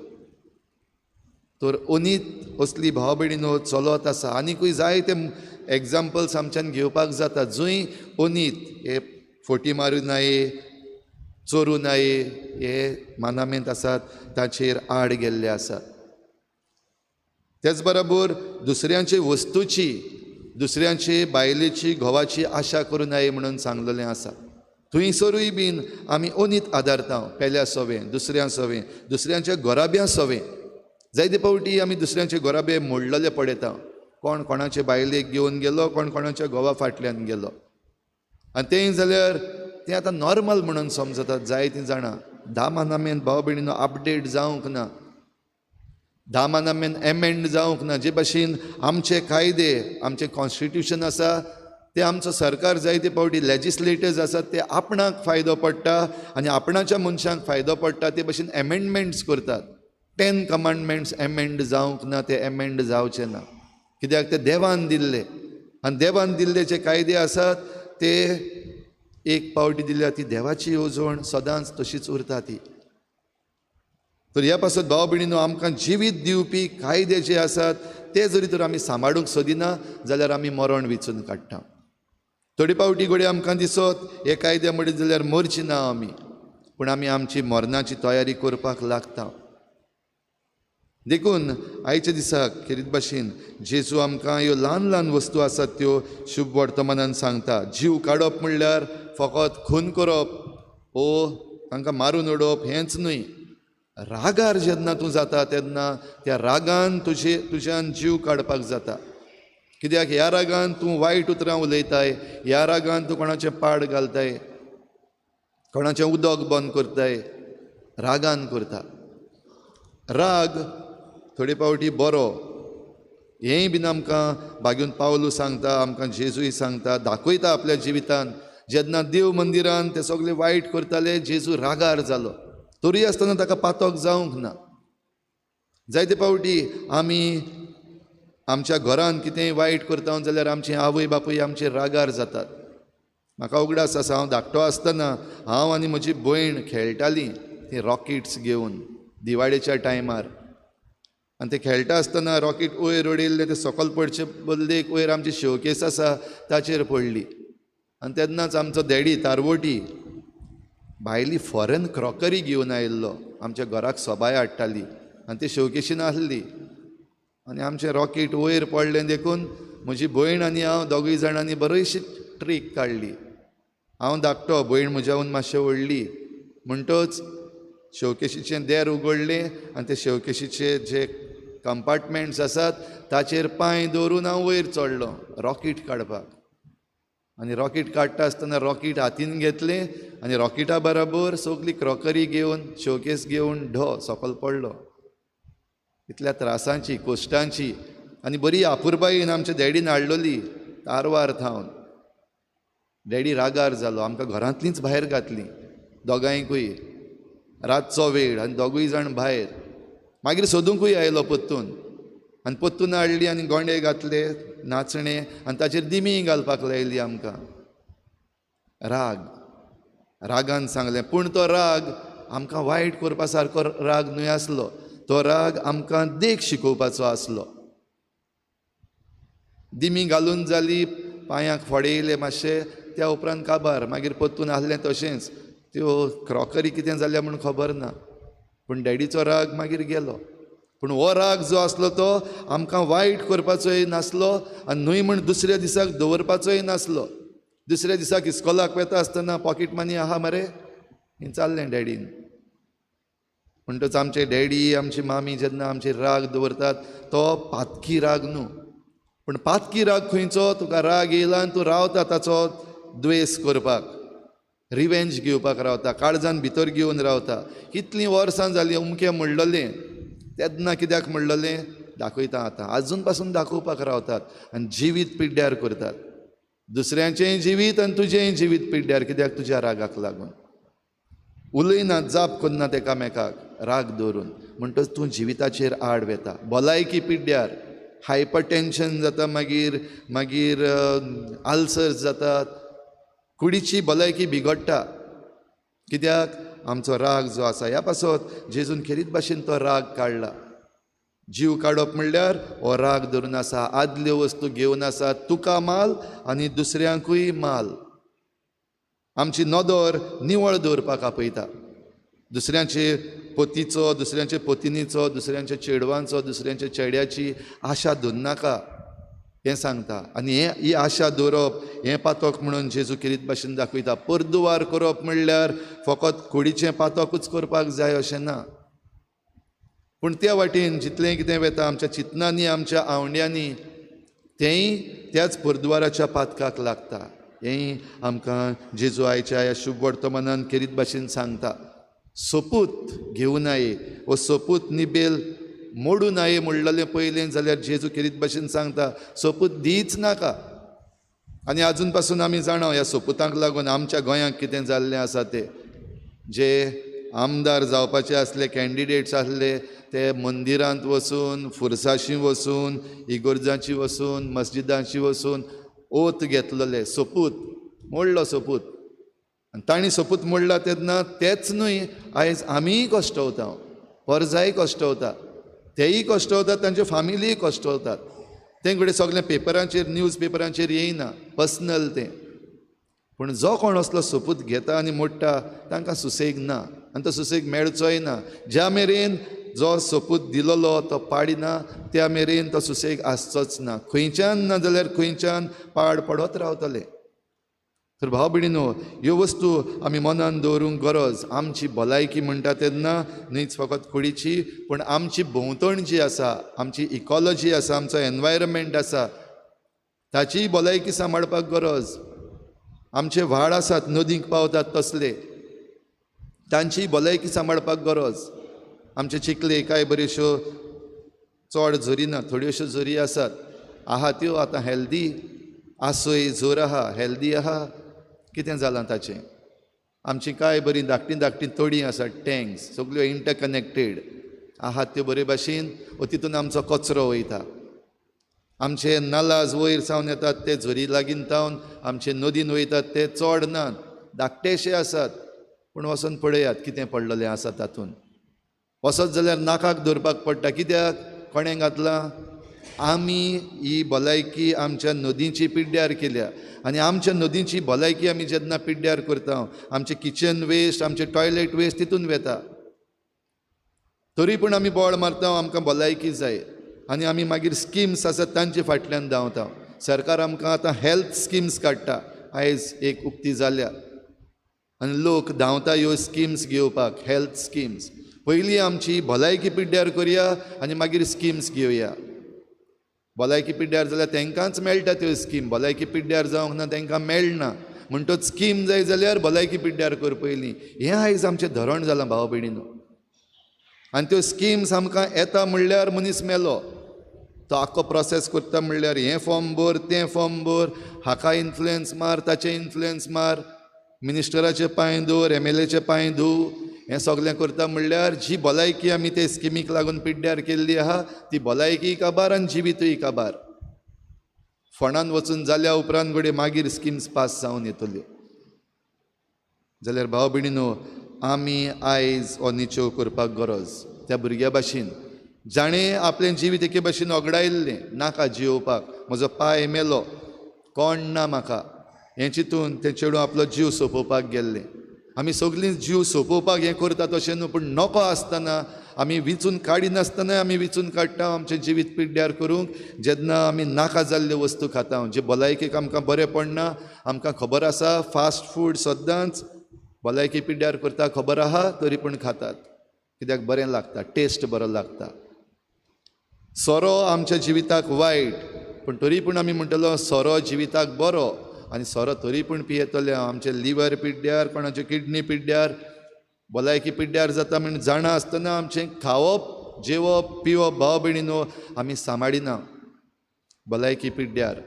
तर ओनीत असली भाव भयणीनो चलत आसा. आनीकूय जायते एग्जाम्पल्स आमच्यान घेवपाक जाता जंय ओनीत हे फोटी मारूं नये, चोरूं नये हे मानामेंत आसात ताचेर आड गेल्ले आसात. तेच बरोबर दुसऱ्यांचे वस्तूची, दुसऱ्यांचे बायलेची घोवाची आशा करूं नये म्हणून सांगलेलें आसा. थंयसरूय बीन आमी ओनीत आदारता. पेल्या सवें, दुसऱ्या सवें, दुसऱ्यांच्या गोराब्या सवें. जायते फावटी आमी दुसऱ्यांचे गोराबे मोडलेले पळयता. कोण कोणाचे बायलेक घेवन गेलो, कोण कोणाच्या घोवा फाटल्यान गेलो. आनी तें जाल्यार तें आतां नॉर्मल म्हणून समजतात जायतीं जाणां. 10 मानामेन भाव भयणीनो अपडेट जावंक ना, 10 मानामेन एमेंड जावंक ना. जे भाशेन आमचे कायदे, आमचें कॉन्स्टिट्यूशन आसा ते आमचो सरकार जायते फावटी लेजिस्लेटर्स आसात ते आपणाक फायदो पडटा आनी आपणाच्या मनशांक फायदो पडटा ते भाशेन एमेंडमेंट्स करतात. 10 कमांडमेंट्स एमेंड जावंक ना, ते एमेंड जावचे ना. कित्याक ते देवान दिल्ले आनी देवान दिल्ले जे कायदे आसात ते एक पावटी दिल्या ती देवाची येवजण सदांच तशीच उरता ती. तर ह्या पासत भाव भयणीनो आमकां जिवीत दिवपी कायदे जे आसात ते जरी तर आमी सांबाळूंक सोदिना जाल्यार आमी मरण वेंचून काडटा. थोडी पावटी घडये आमकां दिसत हे कायदे मडीत जाल्यार मरची ना आमी, पूण आमी आमची मरणाची तयारी करपाक लागता. देखून आयच्या दिसाक खेरीत भाशेन जेजू आमकां ह्यो ल्हान ल्हान वस्तू आसात त्यो शुभ वर्तमानान सांगता. जीव काडप म्हणल्यार फकत खून करप ओ तांकां मारून उडोवप हेंच न्हय. रागार जेन्ना तूं जाता तेन्ना त्या रागान तुज्यान जीव काडपाक जाता. कित्याक ह्या रागान तूं वायट उतरां उलयताय, ह्या रागान तूं कोणाचें पाड घालताय, कोणाचें उदक बंद करताय, रागान करता. राग थोडे पावटी बरो हेंय बीन आमकां बागून पावलू सांगता, आमकां जेजूय सांगता, दाखयता आपल्या जिवितान. जेन्ना देव मंदिरान ते सगळे वायट करताले जेजू रागार जालो, तरी आसतना ताका पातोक जावंक ना. जायते पावटी आमी आमच्या घरान कितेंय वायट करता जाल्यार आमची आवय बापूय आमचेर रागार जातात. म्हाका उगडास आसा, हांव धाकटो आसतना हांव आनी म्हजी भयण खेळटालीं ती रॉकेट्स घेवन दिवाळेच्या टायमार. आनी ते खेळटा आसतना रॉकेट वयर उडयल्लें ते सकयल पडचे बदले एक वयर आमची शोकेस आसा ताचेर पडली आनी तेन्नाच आमचो डॅडी तारवोटी भायली फॉरेन क्रॉकरी घेवन आयिल्लो आमच्या घराक सोबाय हाडटाली आनी ती शोकेशीन आसली आनी आमचें रॉकेट वयर पडलें देखून म्हजी भयण आनी हांव दोगूय जाणांनी बरीशी ट्रीक काडली. हांव धाकटो, भयण म्हज्याहून मातशें व्हडली. म्हणटच शोकेशीचें देर उगडलें आनी ते शोकेशीचे जे कंपार्टमेंट्स आसात ताचेर पांय दवरून हांव वयर चडलो रॉकेट काडपाक. आनी रॉकेट काडटा आसतना रॉकेट हातीन घेतलें आनी रॉकेटा बराबर सगली क्रॉकरी घेवन शोकेस घेवन सकयल पडलो. इतल्या त्रासांची कोश्टांची आनी बरी आपुरबायेन आमच्या डॅडीन हाडलोली तारवार थावन. डॅडी रागार जालो, आमकां घरांतलींच भायर घातलीं दोगांयकूय. रातचो वेळ आनी दोगूय जाण भायर. मागीर सोदूंकूय आयलो पोत्तून आनी पोत्तून हाडली आनी गोंडे घातले नाचणे आनी ताचेर दिमी घालपाक लायली आमकां. रागान सांगलें, पूण तो राग आमकां वायट करपा सारको राग न्हय आसलो. तो राग आमकां देख शिकोवपाचो आसलो. दिमी घालून जाली, पांयांक फोडेयले मातशे, त्या उपरांत काबार. मागीर पोत्तून आसलें तशेंच. त्यो क्रॉकरी कितें जाल्या म्हूण खबर ना, पूण डॅडीचो राग मागीर गेलो. पूण हो राग जो आसलो तो आमकां वायट करपाचोय नासलो आनी न्हय म्हूण दुसऱ्या दिसाक दवरपाचोय नासलो. दुसऱ्या दिसाक इस्कॉलाक वता आसतना पॉकेट मनी आहा मरे हें चाललें डॅडीन. म्हणटच आमचे डॅडी आमची मामी जेन्ना आमचेर राग दवरतात तो पातकी राग न्हू, पूण पातकी राग खंयचो? तुका राग येयला आनी तूं रावता ताचो द्वेस करपाक, रिवेंज घेवपाक रावता, काळजान भितर घेवन रावता. कितलीं वर्सां जालीं अमकें म्हणलेलें, तेन्ना कित्याक म्हणलेलें दाखयता आतां. आजून पासून दाखोवपाक रावतात आनी जिवीत पिड्ड्यार करतात. दुसऱ्यांचेंय जिवीत आनी तुजेंय जिवीत पिड्ड्यार. कित्याक? तुज्या रागाक लागून. उलयनात, जाप करनात एकामेकाक राग दवरून. म्हणटच तूं जिविताचेर आड वेता. भलायकी पिड्ड्यार, हायपर टेन्शन जाता, मागीर आल्सर्स जातात, कुडीची भलायकी बिगडटा. कित्याक? आमचो राग जो आसा. ह्या पासत जेजून खेरीत भाशेन तो राग काडला. जीव काडप म्हणल्यार हो राग धरून आसा. आदल्यो वस्तू घेवन आसा, तुका माल आनी दुसऱ्यांकूय माल. आमची नदर निवळ दवरपाक आपयता. दुसऱ्यांचे पोतीचो, दुसऱ्यांचे पोतिनीचो, दुसऱ्यांच्या चेडवांचो, दुसऱ्यांच्या चेड्याची आशा धरनाका हें सांगता. आनी ही आशा दवरप हें पातक म्हणून जेजू किरीत भाशेन दाखयता. परदुवार करप म्हणल्यार फकत कुडीचें पातकूच करपाक जाय अशें ना, पूण त्या वाटेन जितलें कितें वता आमच्या चिंतनांनी, आमच्या आवंड्यांनी, तेंय त्याच परदुवाराच्या पातकाक लागता. हेंय आमकां जेजू आयच्या ह्या शुभ वर्तमानान किरीत भाशेन सांगता. सोपूत घेवन आये, वो सोपूत निबेल मोडून आये म्हणलेलें पयलें जाल्यार जेजू किरीत भाशेन सांगता सोपूत दीच नाका. आनी आजून पासून आमी जाणा ह्या सोपुतांक लागून आमच्या गोंयांक कितें जाल्लें आसा तें. जे आमदार जावपाचे आसले, कॅन्डिडेट्स आसले, ते मंदिरांत वचून, फुरसाशी वचून, इगोर्जांची वचून, मस्जिदांची वचून ओत घेतलेले. सोपूत मोडलो सोपूत. आनी तांणी सोपूत मोडला तेन्ना तेच न्हय, आयज आमीय कश्टवता, परजाय कश्टवता, तेय कश्टवतात, तांच्यो फामिलीय कश्टवतात. तें कडेन सगळें पेपरांचेर, न्यूज पेपरांचेर येयना, पर्सनल तें. पूण जो कोण असलो सोपूत घेता आनी मोडटा तांकां सुसेग ना, आनी तो सुसेग मेळचोय ना. ज्या मेरेन जो सोपूत दिलोलो तो पाडिना त्या मेरेन तो सुसेग आसचोच ना. खंयच्यान ना जाल्यार खंयच्यान पाड पडत रावतले. तर भाव भयणीनो, ह्यो वस्तू आमी मनान दवरूंक गरज. आमची भलायकी म्हणटा तेन्ना न्हयच फकत कुडीची, पूण आमची भोंवतण जी आसा, आमची इकॉलॉजी आसा, आमचो एनवायरमेंट आसा, ताचीय भलायकी सांबाळपाक गरज. आमचे व्हाळ आसात, नदीक पावतात तसले, तांचीय भलायकी सांबाळपाक गरज. आमचे चिकले कांय बऱ्योशो चड झरी ना, थोड्योशो झरी आसात. आहा त्यो आतां हेल्दी आसोय झर आहा, हेल्दी आहा. कितें जालां ताचें? आमची कांय बरी धाकटीं धाकटीं तळीं आसात, टँक्स, सगल्यो इंटरकनेक्टेड आहात त्यो बरे भाशेन. तितून आमचो कचरो वयता. आमचे नालाज वयर सावन येतात ते झरी लागीं तावन आमचे नदीन वयतात ते चड नात, धाकटेशे आसात. पूण वचून पळयात कितें पडलेलें आसा तातूंत. वचत जाल्यार नाकाक धरपाक पडटा. कित्याक? कोणें घातला? आमी ही भलायकी आमच्या नदींची पिड्ड्यार केल्या आनी आमच्या नदींची भलायकी आमी जेन्ना पिड्ड्यार करता, आमचे किचन वेस्ट, आमचे टॉयलेट वेस्ट तितून वेता. तरी पूण आमी बोळ मारता आमकां भलायकी जाय आनी आमी मागीर स्किम्स आसात तांचे फाटल्यान धांवता. सरकार आमकां आतां हेल्थ स्किम्स काडटा, आयज एक उक्ती जाल्या आनी लोक धांवता ह्यो स्किम्स घेवपाक, हेल्थ स्किम्स. पयलीं आमची भलायकी पिड्ड्यार करया आनी मागीर स्किम्स घेवया. भलायकी पिड्ड्यार जाल्यार तांकांच मेळटा त्यो स्कीम, भलायकी पिड्ड्यार जावंक ना तांकां मेळना. म्हणटच स्कीम जाय जाल्यार भलायकी पिड्ड्यार कर पयलीं. हें आयज आमचें धोरण जालां भाव भयणीनो. आनी त्यो स्किम्स आमकां येता म्हणल्यार मनीस मेलो, तो आख्खो प्रोसेस करता म्हणल्यार हें फॉर्म भर, तें फॉर्म भर, हाका इन्फ्लुएन्स मार, ताचें इन्फ्लुएन्स मार, मिनिस्टराचे पांय दवर, MLAचे पांय धुव, हें सगळें करता म्हणल्यार जी भलायकी आमी ते स्किमीक लागून पिड्ड्यार केल्ली आहा ती भलायकी काबार आनी जिवितूय काबार. फोंडान वचून जाल्या उपरांत घडये मागीर स्किम्स पास जावन येतल्यो. जाल्यार भाव भयणीनो, आमी आयज हो निचेव करपाक गरज. त्या भुरग्या भाशेन जाणें आपलें जिवीत एके भाशेन ओगडायल्लें, नाका जियोवपाक, म्हजो पाय मेलो, कोण ना म्हाका, हें चिंतून तें चेडूं आपलो जीव सोंपोवपाक गेल्लें. आमी सगळीं जीव सोंपोवपाक हें करता तशें न्हू, पूण नको आसतना, आमी विचून काडिनासतना आमी विचून काडटा आमचें जिवीत पिड्ड्यार करूंक. जेन्ना आमी नाका जाल्ल्यो वस्तू खाता, जे भलायकेक आमकां बरें पडना, आमकां खबर आसा फास्ट फूड सद्दांच भलायकी पिड्ड्यार करता खबर आहा, तरी पूण खातात कित्याक बरें लागता, टेस्ट बरो लागता. सोरो आमच्या जिविताक वायट, पूण तरी पूण आमी म्हणटलो सोरो जिविताक बरो, आनी सोरो तरी पूण पियेतले. आमचे लिवर पिड्ड्यार, कोणाचे किडनी पिड्ड्यार, भलायकी पिड्ड्यार जाता म्हण जाणा आसतना आमचें खावप, जेवप, पिवप भाव भयणीनो आमी सांबाळिना. भलायकी पिड्ड्यार.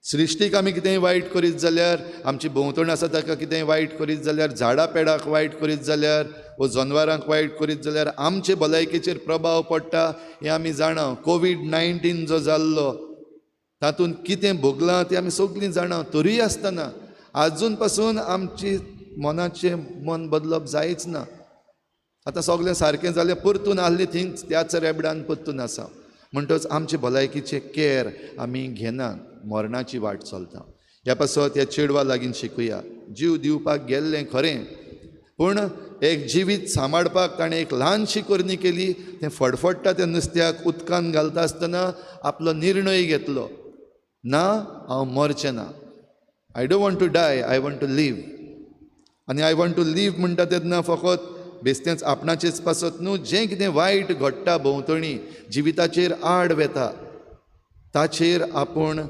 सृश्टीक आमी कितेंय वायट करीत जाल्यार, आमची भोंवतण आसा ताका कितेंय वायट करीत जाल्यार, झाडां पेडाक वायट करीत जाल्यार, वो जनवारांक वायट करीत जाल्यार आमचे भलायकेचेर प्रभाव पडटा हें आमी जाणा. कोविड-19 जो जाल्लो तातूंत कितें भोगलां तें आमी सगळीं जाणा. तरी आसतना आजून पासून आमची मनाचें मन बदलप जायच ना. आतां सगळें सारकें जालें, परतून आहली थिंग त्याच रेबडान परतून आसा. म्हणटच आमचे भलायकीचे कॅर आमी घेनात, मरणाची वाट चलता. ह्या पासत ह्या चेडवा लागीं शिकुया. जीव दिवपाक गेल्लें खरें, पूण एक जिवीत सांबाळपाक ताणें एक ल्हानशी करणी केली. तें फडफडटा त्या नुस्त्याक उदकान घालता आसतना आपलो निर्णय घेतलो, ना हांव मरचें ना. I don't want to die, I want to live. आनी आय वॉन्ट टू लीव म्हणटा तेन्ना फकत बेश्टेंच आपणाचेच पासत न्हू, जें कितें वायट घडटा भोंवतणी, जिविताचेर आड वेता, ताचेर आपूण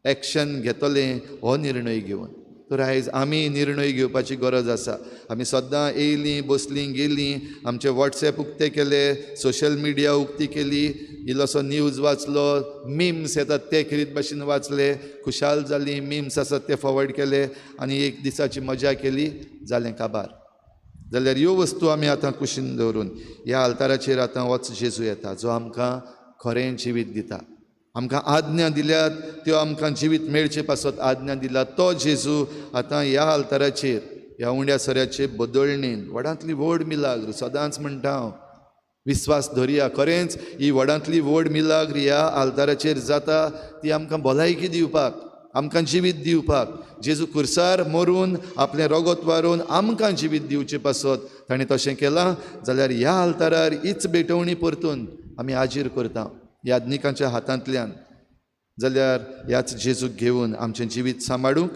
एक्शन घेतलें हो निर्णय घेवन. तर आयज आमी निर्णय घेवपाची गरज आसा. आमी सद्दां येयलीं, बसलीं, गेलीं, आमचे वॉट्सॅप उक्ते केले, सोशल मिडिया उक्ती केली, इल्लोसो न्यूज वाचलो, मिम्स येतात ते खेरीत भाशेन वाचले, खुशाल जालीं, मिम्स आसात ते फॉवर्ड केले आनी एक दिसाची मजा केली, जालें काबार. जाल्यार ह्यो वस्तू आमी आतां कुशीन दवरून ह्या आल्ताराचेर आतां होच जेजू येता, जो आमकां खरें जिवीत दिता. आमकां आज्ञा दिल्यात त्यो आमकां जिवीत मेळचे पासत आज्ञा दिला तो जेजू आतां ह्या आल्ताराचेर, ह्या उंड्या सऱ्याचे बदळणेन व्हडांतली व्हड मिलाग्र. सदांच म्हणटा हांव, विस्वास धरया, खरेंच ही व्हडांतली व्हड मिलाग्र ह्या आल्ताराचेर जाता, ती आमकां भलायकी दिवपाक, आमकां जिवीत दिवपाक. जेजू खुर्सार मरून आपलें रगत वारून आमकां जिवीत दिवचे पासत ताणें तशें केलां. जाल्यार ह्या आल्तारार हीच भेटवणी परतून आमी हाजीर करता याज्ञिकांच्या हातांतल्यान. जाल्यार ह्याच जेजूक घेवन आमचें जिवीत सांबाळूंक,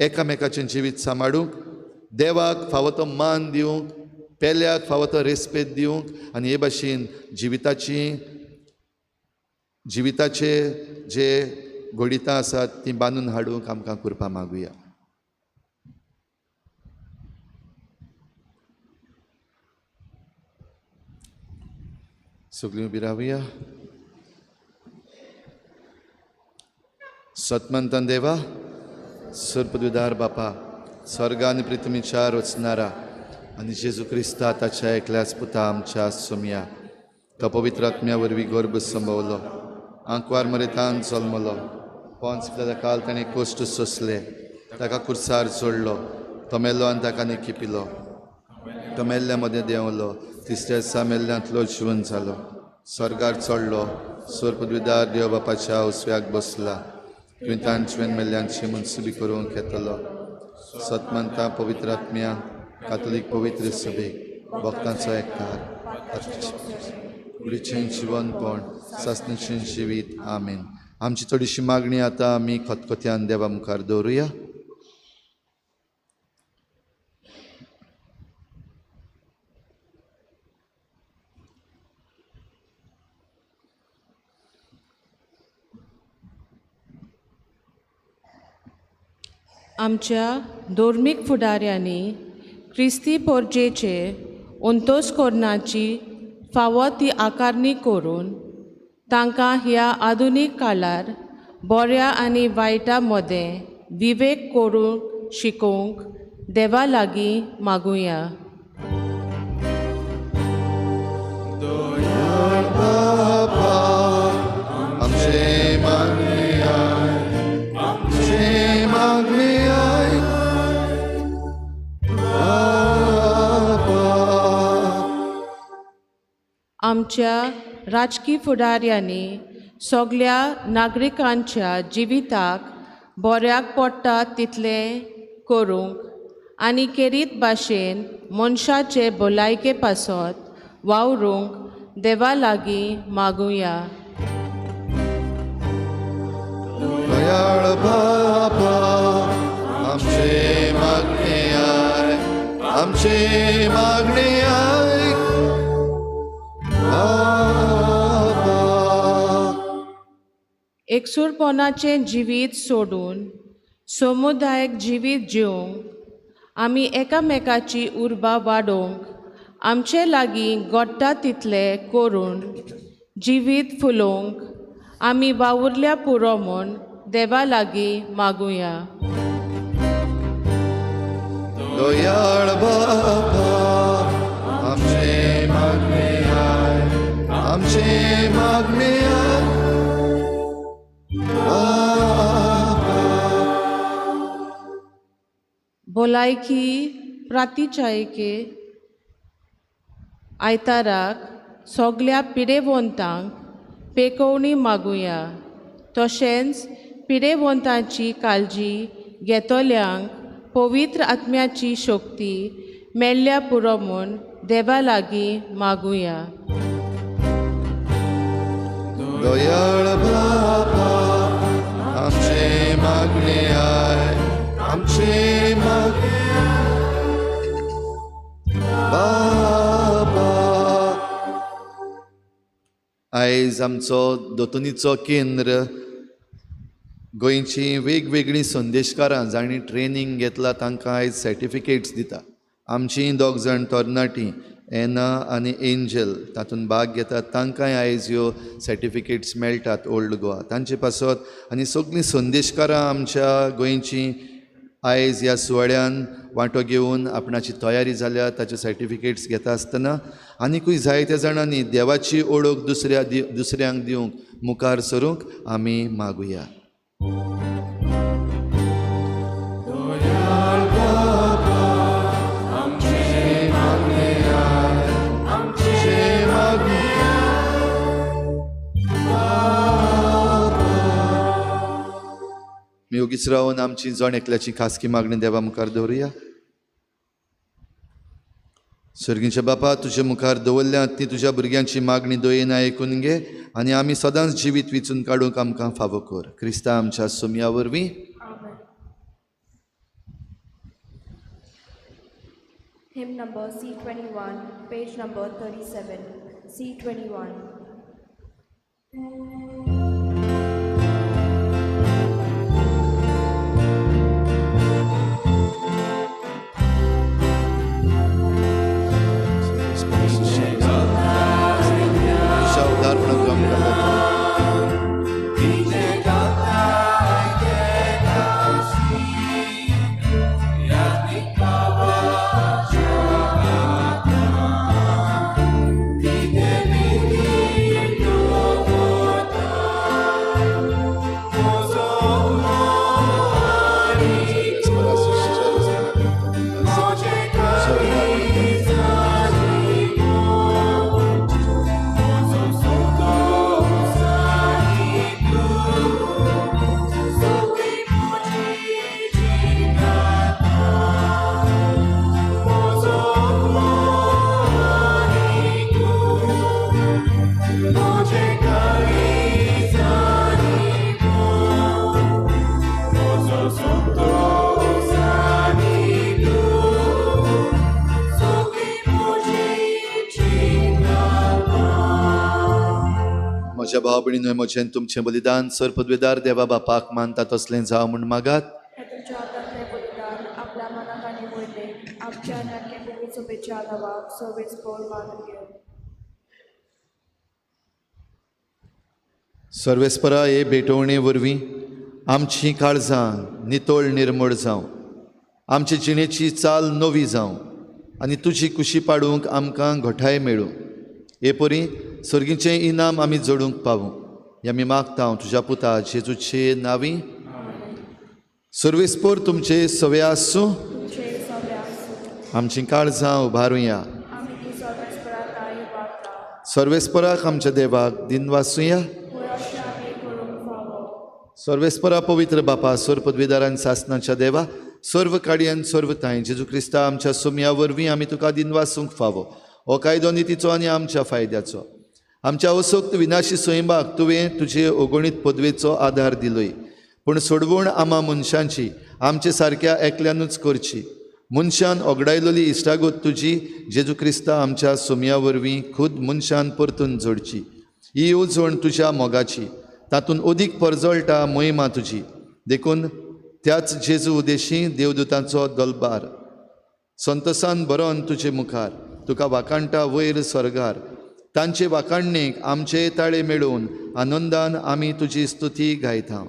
एकामेकाचें जिवीत सांबाळूंक, देवाक फावो तो मान दिवंक, पेल्याक फावो तो रेस्पेद दिवंक आनी हे भाशेन जिविताचे जे घोडितां आसात तीं बांदून हाडूंक आमकां कृपा मागुया. सगळीं उबी रावया. सतमंतन देवा, सर्पदुदार बापा, स्वर्गा आनी पृथ्वीचार वचनारा आनी जेजू क्रिस्ता ताच्या एकल्याच पुता आमच्या सोम्या, तो पवित्र आत्म्या वरवीं गर्भ संभवलो, आंकवार मरेतान जल्मलो, पोंच पिलाच्या काल ताणें कश्ट सोंसले, ताका खुर्सार जोडलो, तो मेलो आनी ताका निखिपिलो, तो मेल्ल्या मदें देंवलो, तिसऱ्या दिसा मेल्ल्यांतलो जिवन जालो, स्वर्गार चडलो स्वर पदवीदार देव बापाच्या उजव्याक बसला तुवें तांचवेन मेल्ल्यांची मनसुबी करूंक येतलो सतमंता पवित्र आत्म्या कातोलीक पवित्र सभेक भक्तांचो एकठार कुडीचें जिवनपण सासणेचें जिवीत आमेन. आमची थोडीशी मागणी आतां आमी खतखत्यान देवा मुखार दवरुया. आमच्या धोर्मीक फुडाऱ्यांनी क्रिस्ती पोरजेचे अंतोस्कोरणाची फावो ती आकारणी करून तांकां ह्या आधुनीक काळार बऱ्या आनी वायटा मदें विवेक करूंक शिकोवंक देवा लागीं मागुया. आमच्या राजकीय फुडाऱ्यांनी सगळ्या नागरिकांच्या जिविताक बऱ्याक पडटा तितलें करूंक आनी केरीत भाशेन मनशाचे भलायके पासत वावरूंक देवा लागीं मागुया. दयाळ बाबा आमचे मागणे आयक आमचे मागणे आयक बाबा. एकसुरपणाचें जिवीत सोडून समुदायक जिवीत जिवंक आमी एकामेकाची उर्बा वाडोवंक आमचे लागीं घडटा तितलें करून जिवीत फुलोवंक आमी वावुरल्या पुरो म्हूण देवा लागीं मागुया. दयाळ बाबा आमचे मागणे आयक आमचे मागणे आयक बाबा. भलायकी प्रातिचायके आयताराक सगळ्या पिडेवंतांक पेकोवणी मागुया. तशेंच पिडेवंतांची काळजी घेतल्यांक पवित्र आत्म्याची शक्ती मेळ्ळ्या पुरो म्हूण देवा लागीं मागुया. दयाळ बाबा आमचे मागणे आयक आमचे मागणे बाबा. आयज आमचो दोतोनीचो केंद्र गोंयचीं वेगवेगळीं संदेशकारां जाणीं ट्रेनींग घेतला तांकां आयज सर्टिफिकेट्स दिता. आमचीं दोग जाण तरणाटीं एना आनी एंजल तातूंत भाग घेतात तांकांय आयज ह्यो सर्टिफिकेट्स मेळटात ओल्ड गोवा तांचे पासत. आनी सगळीं संदेशकारां आमच्या गोंयचीं आयज ह्या सुवाळ्यान वांटो घेवन आपणाची तयारी जाल्या ताचे सर्टिफिकेट्स घेता आसतना आनीकूय जायत्या जाणांनी देवाची ओळख दुसऱ्यांक दिवंक मुखार सरूंक आमी मागुया. मी ओगीच रावन आमची जण एकल्याची खासगी मागणी देवा मुखार दवरुया. सर्गीच्या बापा तुजे मुखार दवरल्या ती तुज्या भुरग्यांची मागणी दोयेन आयकून घे आनी आमी सदांच जिवीत विचून काडूंक आमकां फावो कर. क्रिस्ता आमच्या सुमया वरवीं. Hymn number C21, page number 37, C21. म्हज्या भाव भयणीनो म्हजें तुमचें बलिदान सर पदवेदार देवा बापाक मानता तसलें जावं म्हूण मागात. हे तुमच्या हातांतलें बलिदान आपल्या मनाक आनी वयलें आमच्या नाटके भुमी सोबेच्या नांवाक सवेस पोर मानून घेवन. सर्वेस्परा हे भेटोवणे वरवीं आमचीं काळजां नितोळ निर्मळ जावं, आमचे जिणेची चाल नवी जावं आनी तुजी कुशी पाडूंक आमकां घोटाय मेळूं. हे परी सर्गीचें इनाम आमी जोडूंक पावूं हें आमी मागता तुज्या पुता जेजूचे नांवी. सर्वेस्पोर तुमचे सवे आसूं, तुमचे सवे आसूं. आमचीं काळजां उबारुया. आमी ती सर्वेस्परा ताई वागता. सर्वेस्पराक आमच्या देवाक दिन वाचुया. अशें आमी करूंक फावो. सर्वेस्परा पवित्र बापा सर पदवीदारान सासनाच्या देवा सर्व काडयान सर्व ताई जेजू क्रिस्ता आमच्या सोम्या वरवीं आमी तुका दिन वाचूंक फावो. हो कायदो नितीचो आनी आमच्या फायद्याचो. आमच्या असोक्त विनाशी सैमाक तुवें तुजे अगणीत पदवेचो आधार दिलोय, पूण सोडवण आम्हा मनशांची आमचे सारक्या एकल्यानूच करची. मनशान ओगडायलोली इश्टागत तुजी जेजू क्रिस्ता आमच्या सोम्या वरवीं खुद मनशान परतून जोडची. ही येवजण तुज्या मोगाची, तातूंत अदीक परजळटा महिमा तुजी. देखून त्याच जेजू उदेशी देवदूतांचो दलबार संतसान बरोवन तुजे मुखार तुका वाकाणटा वयर स्वर्गार. तांचे वाकाणणेक आमचे ताळे मेळोवन आनंदान आमी तुजी स्तुती गायता.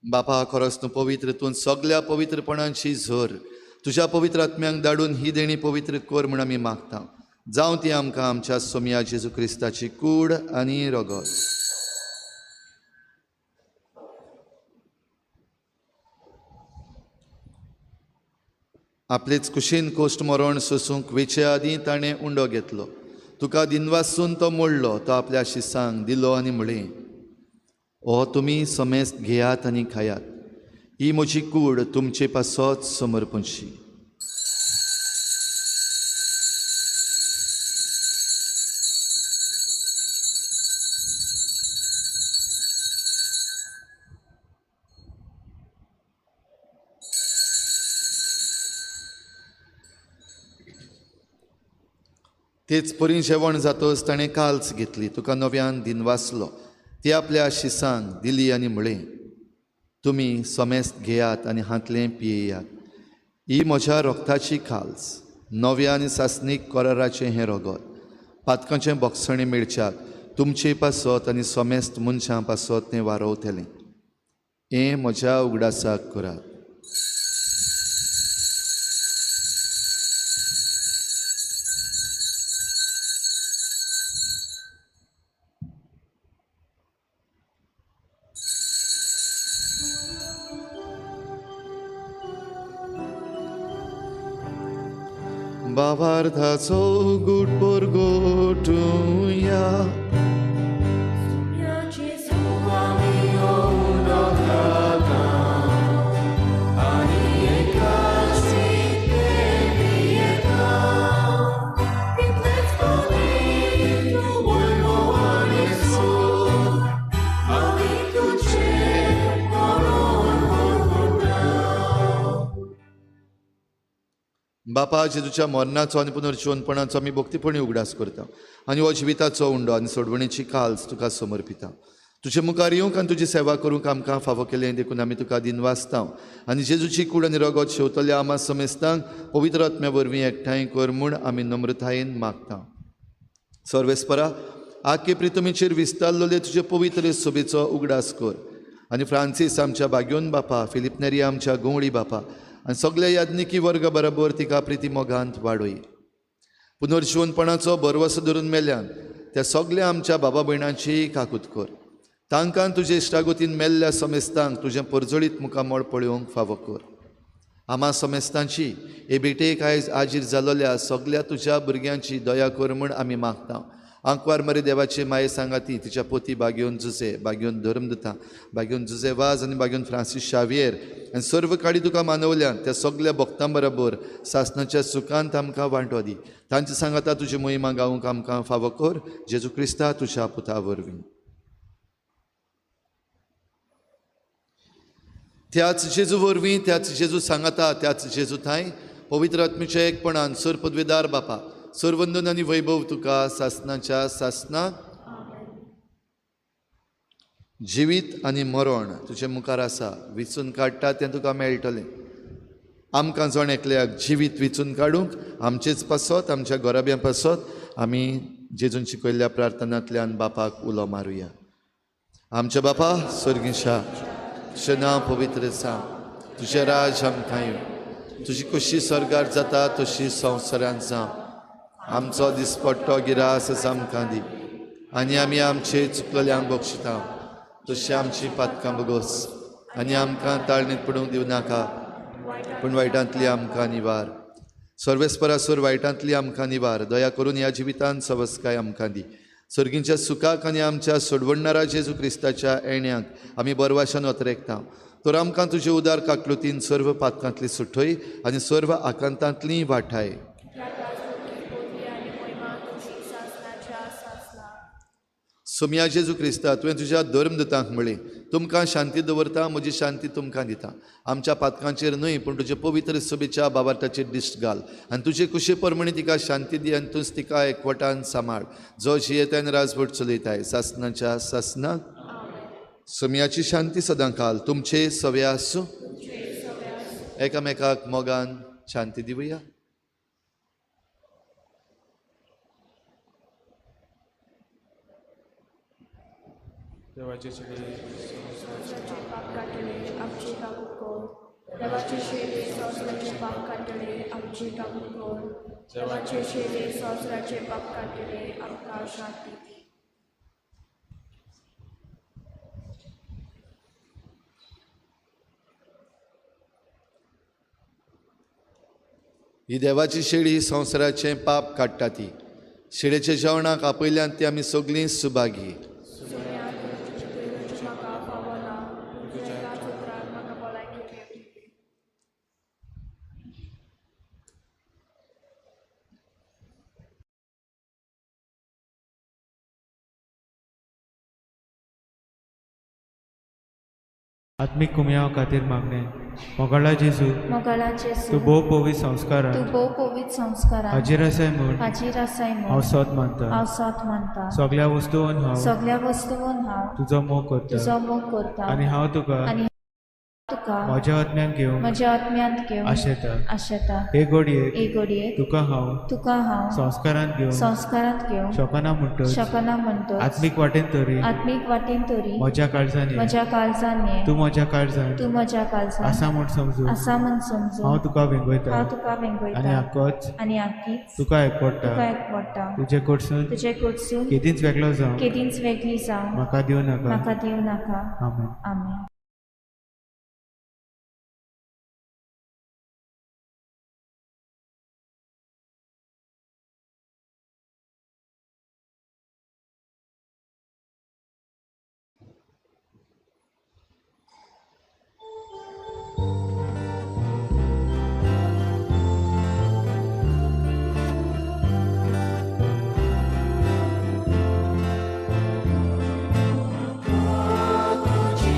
बापा खरोच तूं पवित्र, तूं सगळ्या पवित्रपणांची झर तुज्या पवित्र आत्म्यांक धाडून ही देणी पवित्र कर म्हूण आमी मागता. जावं ती आमकां आमच्या सोम्या जेजू क्रिस्ताची कूड आनी रगत. आपलेच कुशीन कोश्ट मरण सोसूंक वेचे आदीं ताणें उंडो घेतलो. तुका दिनवासून तो मोडलो, तो आपल्या शिसांक दिलो आनी म्हळें, हो तुमी समेस्त घेयात आनी खायात, ही म्हजी कूड तुमचे पासत समर्पणशी. तेच परी जेवण जातच ताणें काल्स घेतली, तुका नव्यान दिनवासलो, ती आपल्या शिसांक दिली आनी म्हळें, तुमी समेस्त घेयात आनी हातलें पियेयात, ही म्हज्या रोगताची काल्स, नव्या आनी सासनीक कराराचें हें रगत, पातकांचें बोगसणें मेळच्याक तुमचे पासत आनी समेस्त मनशां पासत तें वारवतलें. हें म्हज्या उगडासाक करात. बावार्थाचो गूट परगोटुया. बापा जेजूच्या मरणाचो आनी पुनर्जीवनपणाचो आमी भक्तीपणी उगडास करता आनी हो जिविताचो उंडो आनी सोडवणेची काल्स तुका समर्पिता. तुजे मुखार येवंक आनी तुजी सेवा करूंक आमकां फावो केलें देखून आमी तुका दिन वाचता आनी जेजूची कूड आनी रगत शेवतल्या आमा समेस्तांक पवित्र आत्म्या वरवीं एकठांय कर म्हूण आमी नम्रतायेन मागता. सर्वेस्परा आख्खे प्रितमेचेर विस्तारलोले तुजे पवित्र सोबेचो उगडास कर आनी फ्रांसीस आमच्या बाग्योन बापा, फिलिप नेरी आमच्या गोवळी बापा आनी सगळ्या याज्ञिकी वर्ग बरोबर तिका प्रिती मोगांत वाडोय. पुनर्जीवनपणाचो बरवसो धरून मेल्यान त्या सगळ्या आमच्या बाबा भयणांची काकूत कर. तांकां तुजे इश्टागतीन मेल्ल्या समेस्तांक तुजें परजळीत मुखामळ पळोवंक फावो कर. आमा समेस्तांची हे बेटेक आयज आजीर जालोल्या सगळ्या तुज्या भुरग्यांची दया कर म्हूण आमी मागता. आंकवार मरे देवाची माये सांगाती तिच्या पोती बागेवन जुजे, बागेवन धर्म दिता, बागेवन जुजे वाज आनी बागेवन फ्रांसीस शावियर आनी सर्व काडी तुका मानवल्यान त्या सगळ्या भक्तां बरोबर सासणाच्या सुखांत आमकां वांटो दी. तांची सांगाता तुजी मोहिमा गावूंक आमकां फावो कर. जेजू क्रिस्ता तुज्या पुता वरवीं. त्याच जेजू वरवीं, त्याच जेजू सांगाता, त्याच जेजू थंय पवित्र आत्मेच्या एकपणान सर पदवेदार बापा सर्वंदन आनी वैभव तुका सासणाच्या सासणाक जिवीत आनी मरण तुजे मुखार आसा. विचून काडटा तें तुका मेळटलें. आमकां जण एकल्याक जिवीत विचून काडूंक आमचेच पासत, आमच्या गोराब्यां पासत आमी जेजून शिकयल्ल्या प्रार्थनांतल्यान बापाक उलो मारुया. आमच्या बापा स्वर्गीशा, तुजें नांव पवित्र जावं, तुजें राज आमकां येवं, तुजी कशी स्वर्गार जाता तशी संवसारांत जावं. आमचो दिसपट्टो गिरास आमकां दी आनी आमी आमचे चुकलेल्यांक बक्षिता तशी आमची पातकां बगोस आनी आमकां ताळणेत पडूंक दिवं नाका, पूण वायटांतली आमकां निवार. सर्वेस्परासूर वायटांतली आमकां निवार. दया करून ह्या जिवितांत सवस्काय आमकां दी. सर्गींच्या सुखाक आनी आमच्या सोडवणणारा जेजू क्रिस्ताच्या येण्याक आमी बरवाशान वतरेकता. तर आमकां तुजे उदार काकलुतीन सर्व पातकांतली सुटय आनी सर्व आकांतांतली वाठाय. सोम्या जेजू क्रिस्ता, तुवें तुज्या धर्मदूतांक म्हळें, तुमकां शांती दवरता, म्हजी शांती तुमकां दिता. आमच्या पातकांचेर न्हय पूण तुजे पवित्र सोबेच्या बाबार्ताचेर दिश्ट घाल आनी तुजे कुशे परमणी तिका शांती दी आनी तूंच तिका एकवटान सांबाळ, जो जियेतान राजवट चलयताय सासणाच्या सासणाक. सोम्याची शांती सदां काल तुमचे सवे आसूं. एकामेकाक मोगान शांती दिवया. देवाचे पाप काटले आमची काबूल कर. देवाचे शेरे संवसाराचे पाप काटले आमची काबूल कर. देवाचे शेरे संवसाराचे पाप काटले आमकां शांती दी. ही देवाची शेळी संवसाराचें पाप काडटा ती. शेळेच्या जेवणाक आपयल्यान ती आमी सगळीं सुभागी. आत्मिक कुमया खातीर मागणे. मोगाळा जेजू, मोगाळा जेजू, तूं भोव पवी संस्कारां तूं भोव पवित्र संस्कारां हाजीर आसाय म्हूण हाजीर आसाय हांव म्हूण सोत मानता. हांव सोत मानता. सगळ्या वस्तूंक हांव सगळ्या वस्तूंक हांव तुजो मोग करता तुजो मोग करता आनी हांव तुका आनी तुका म्हज्या आत्म्यान घेवन म्हज्या आत्म्यांत घेवन आशेता. आशेता. हे घडयेक एक घडयेक तुका हांव तुका हांव संस्कारांत घेवन संस्कारांत घेवन शकना म्हणटच शकना म्हणटच आत्मीक वाटेन तरी आत्मीक वाटेन तरी म्हज्या काळजांनी म्हज्या काळजान ये. तूं म्हज्या काळजांत तूं म्हज्या काळजान आसा म्हूण समजून आसा म्हूण समजून हांव तुका वेंगयता हांव तुका आनी वेंगयता आक्कोच आनी आख्खीच तुका एकवडटा. तुका एकवडटा. तुजे कडसून तुजे कडसून केदींच वेगळो जावं केदींच वेगळी जावं म्हाका दिवं नाका. म्हाका दिवं नाका. आमेन. आमेन. तुझी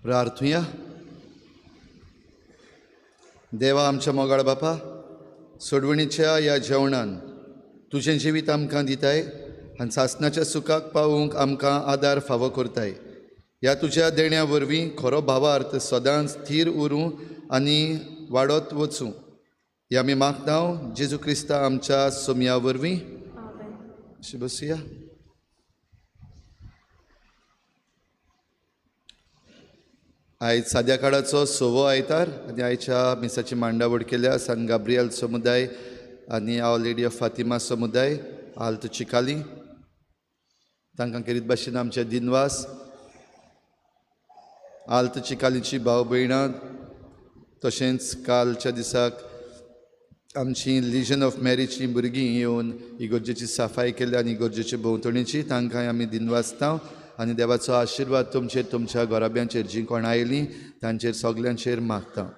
प्रार्थुया. देवा आमच्या मोगाळ बापा, सोडवणीच्या ह्या जेवणान तुजें जिवीत आमकां दिताय आनी सासणाच्या सुखाक पावूंक आमकां आदार फावो करताय. ह्या तुज्या देण्या वरवीं खरो भावार्थ सदांच स्थिर उरूं आनी वाडत वचूं हें आमी मागतांव जेजू क्रिस्ता आमच्या सोमया वरवीं. बसुया. आयज साद्या काळाचो 6वो आयतार आनी आयच्या मिसाची मांडावळ केल्या सान गाब्रियल समुदाय आनी आवर लेडी ऑफ फातिमा समुदाय आल्त चिकाली. तांकां करीत भाशेन आमचे दिनवास. आल्त चिकालीची भाव भयणां, तशेंच कालच्या दिसाक आमची लिजन ऑफ मॅरीची भुरगीं येवन इगोर्जेची साफाई केल्या आनी इगोर्जेची भोंवतणीची तांकांय आमी दिनवासतांव. आनी देवाचो आशिर्वाद तुमचेर, तुमच्या घोराब्यांचेर जीं कोण आयलीं तांचेर सगल्यांचेर मागता.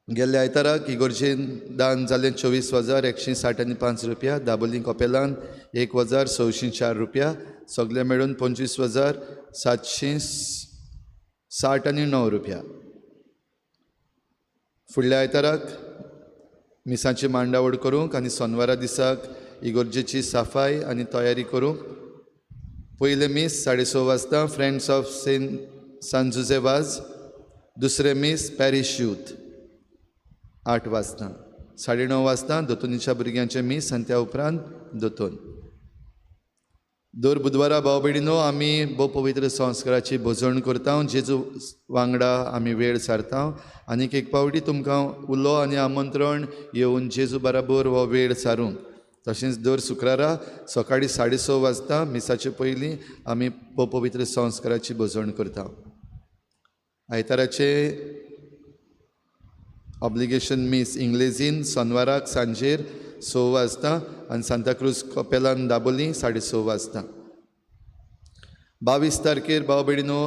गेल्ल्या आयताराक इगोर्जेन दान जालें 24,160 रुपया. दाबोलीं कपेलान 1,604 रुपया. सगळे मेळून 25,769 रुपया. फुडल्या आयताराक मिसाची मांडावळ करूंक आनी सोनवारा दिसाक इगोर्जेची साफाई आनी तयारी करूंक पयले मीस 6:30 वाजता फ्रेंड्स ऑफ सान जुजे वाज. दुसरे मीस पॅरिश यूथ 8 वाजता. 9:30 वाजता दोतोनीच्या भुरग्यांचे मीस आनी त्या उपरांत दोतोन. दर बुधवारा भाव भयणीनो आमी भोव पवित्र संस्काराची भोजवण करता. जेजू वांगडा आमी वेळ सारता. आनीक एक पावटी तुमकां उलो आनी आमंत्रण येवन जेजू बराबर हो वेळ सारूंक. तशेंच दर शुक्रारा सकाळीं 6:30 वाजता मिसाचे पयलीं आमी भोव पवित्र संस्काराची भोजवण करता. आयताराचे ऑब्लिगेशन मीस इंग्लेजीन सोनवाराक सांजेर 6 वाजता आनी सांताक्रूज कपेलान दाबोलीं 6:30 वाजता. 22 तारखेर भाव भयणीनो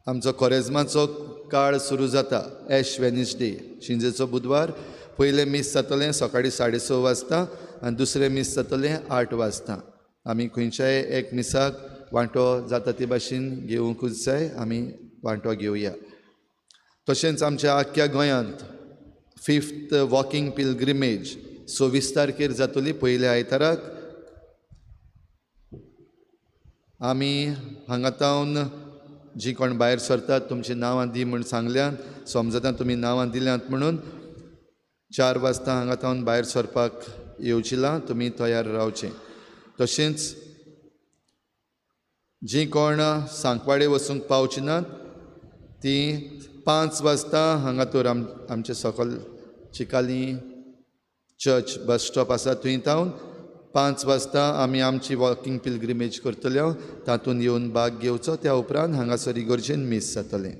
आमचो कोरेजमाचो काळ सुरू जाता. एश वेनिसडे शिंजेचो बुधवार. पयलें मीस जातलें सकाळीं 6:30 वाजता आनी दुसरें मीस जातलें 8 वाजता. आमी खंयच्याय एक मिसाक वांटो जाता ते भाशेन घेवंकूच जाय. आमी वांटो घेवया. तशेंच आमच्या आख्ख्या गोंयांत 5th वॉकिंग पिलग्रिमेज 26 तारखेर जातली पयल्या आयताराक. आमी हांगातावन जीं कोण भायर सरतात तुमचीं नांवां दी म्हूण सांगल्यात. समजता तुमी नांवां दिल्यांत म्हणून. 4 वाजता हांगातावन भायर सरपाक येवचिलां. तुमी तयार रावचें. तशेंच जीं कोण सांकवाडे वचूंक पावची नात तीं 5 वाजता हांगा तर आमचे सकल चिकाली चर्च बस स्टॉप आसा थंय तावन 5 वाजता आमी आमची वॉकिंग पिलग्रिमेज करतल्यो. तातूंत येवन भाग घेवचो. त्या उपरांत हांगासर इगोर्जेन मीस जातलें.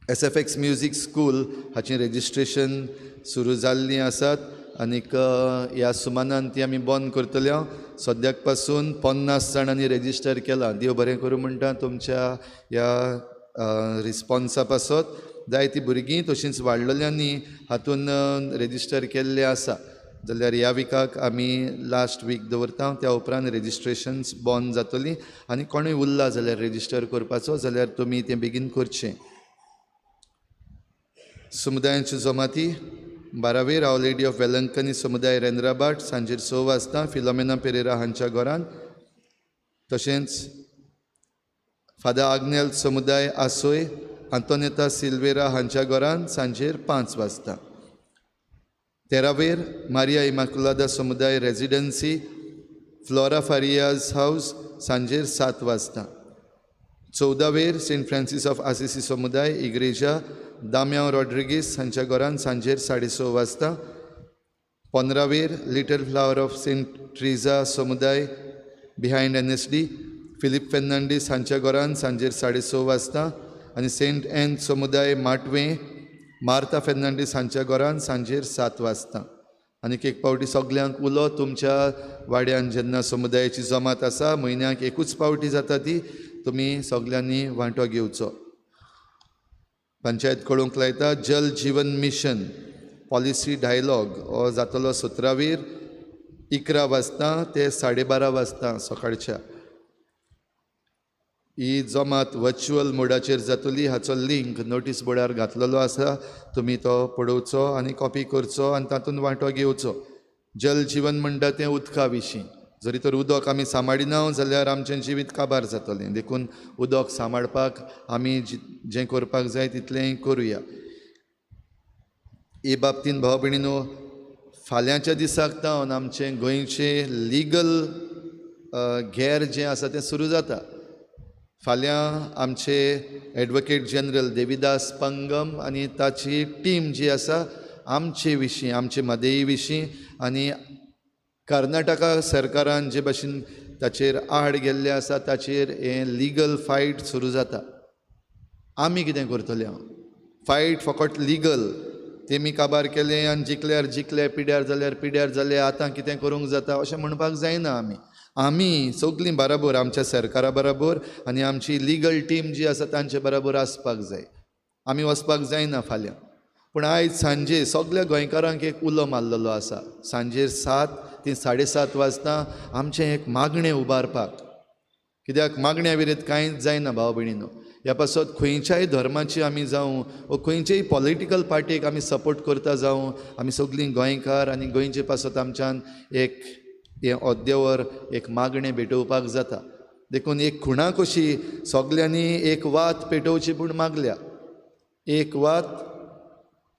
SFX म्युजीक स्कूल हाचें रेजिस्ट्रेशन सुरू जाल्लीं आसात आनीक ह्या सुमानान ती आमी बंद करतल्यो. सद्याक पासून 50 जाणांनी रेजिस्टर केलां. देव बरें करूं म्हणटा तुमच्या ह्या रिस्पॉन्सा पासत. जायतीं भुरगीं तशींच वाडलेल्यांनी हातून रेजिस्टर केल्ले आसा. जाल्यार ह्या विकाक आमी लास्ट वीक दवरता. त्या उपरांत रेजिस्ट्रेशन्स बंद जातलीं आनी कोणूय उरला जाल्यार रेजिस्टर करपाचो जाल्यार तुमी तें बेगीन करचें. समुदायांच्यो जमाती 12वेर आवर लेडी ऑफ वेलंकनी समुदाय रेंद्राबाट सांजेर 6 वाजता फिलोमेना पेरेरा हांच्या घरांत. तशेंच फादर आग्नेल समुदाय आसोय आंतोनेता सिल्वेरा हांच्या घरांत सांजेर 5 वाजता. 13वेर मारिया इमाकुलादा समुदाय रेजिडन्सी फ्लोरा फारियाज हाऊस सांजेर 7 वाजता. 14वेर सेंट फ्रांसीस ऑफ आसिसी समुदाय इग्रेजा दाम्याव रॉड्रिगीस हांच्या घरांत सांजेर 6:30 वाजता. 15वेर little flower of Saint Teresa समुदाय बिहायंड NSD फिलिप फेर्नांडीस हांच्या घरांत सांजेर 6:30 वाजता. आनी सेंट एन समुदाय माटवे मार्ता फेर्नांडीस हांच्या घरांत सांजेर 7 वाजता. आनीक एक पावटी सगल्यांक उलो तुमच्या वाड्यान जेन्ना समुदायाची जमात आसा म्हयन्याक एकूच पावटी जाता ती तुमी सगल्यांनी वांटो घेवचो. पंचायत कळोवंक लायता जल जीवन मिशन पॉलिसी डायलॉग हो जातलो 17वेर 11 वाजता ते 12:30 वाजता सकाळच्या. ही जमात वर्च्युअल मोडाचेर जातली. हाचो लिंक नोटीस बोर्डार घातलेलो आसा. तुमी तो पळोवचो आनी कॉपी करचो आनी तातूंत वांटो घेवचो. जल जीवन म्हणटा तें उदका विशीं. जरी तर उदक आमी सांबाळिना जाल्यार आमचें जिवीत काबार जातलें. देखून उदक सांबाळपाक आमी जें करपाक जाय तितलें करुया. हे बाबतींत भाव भयणीनो, फाल्यांच्या दिसाक जावन आमचें गोंयचें लिगल घेर जें आसा तें सुरू जाता. फाल्यां आमचे एडवोकेट जनरल देविदास पंगम आनी ताची टीम जी आसा आमचे विशीं, आमचे मदेई विशीं आनी कर्नाटका सरकारान जे भाशेन ताचेर आड गेल्ले आसा ताचेर हें लिगल फायट सुरू जाता. आमी कितें करतले? फायट फकत लिगल तेमी काबार केलें आनी जिखल्यार जिखले, पिड्यार जाल्यार पिड्यार जाले, आतां कितें करूंक जाता अशें म्हणपाक जायना. आमी सगळीं बराबर आमच्या सरकारा बराबर आनी आमची लिगल टीम जी आसा तांचे बराबर आसपाक जाय. आमी वचपाक जायना फाल्यां. पूण आयज सांजे सगळ्या गोंयकारांक एक उलो मारलेलो आसा. सांजेर 7 ते 7:30 वाजता आमचें एक मागणें उबारपाक. कित्याक मागण्या विरीत कांयच जायना भाव भयणीनो. ह्या पासत खंयच्याय धर्माची आमी जावं वा खंयच्याय पॉलिटिकल पार्टीक आमी सपोर्ट करता जावं, आमी सगळीं गोंयकार आनी गोंयचे पासत आमच्यान एक हें अद्देवर एक मागणें भेटोवपाक जाता. देखून एक खुणा कशी सगल्यांनी एक वात पेटोवची पूण मागल्या. एक वात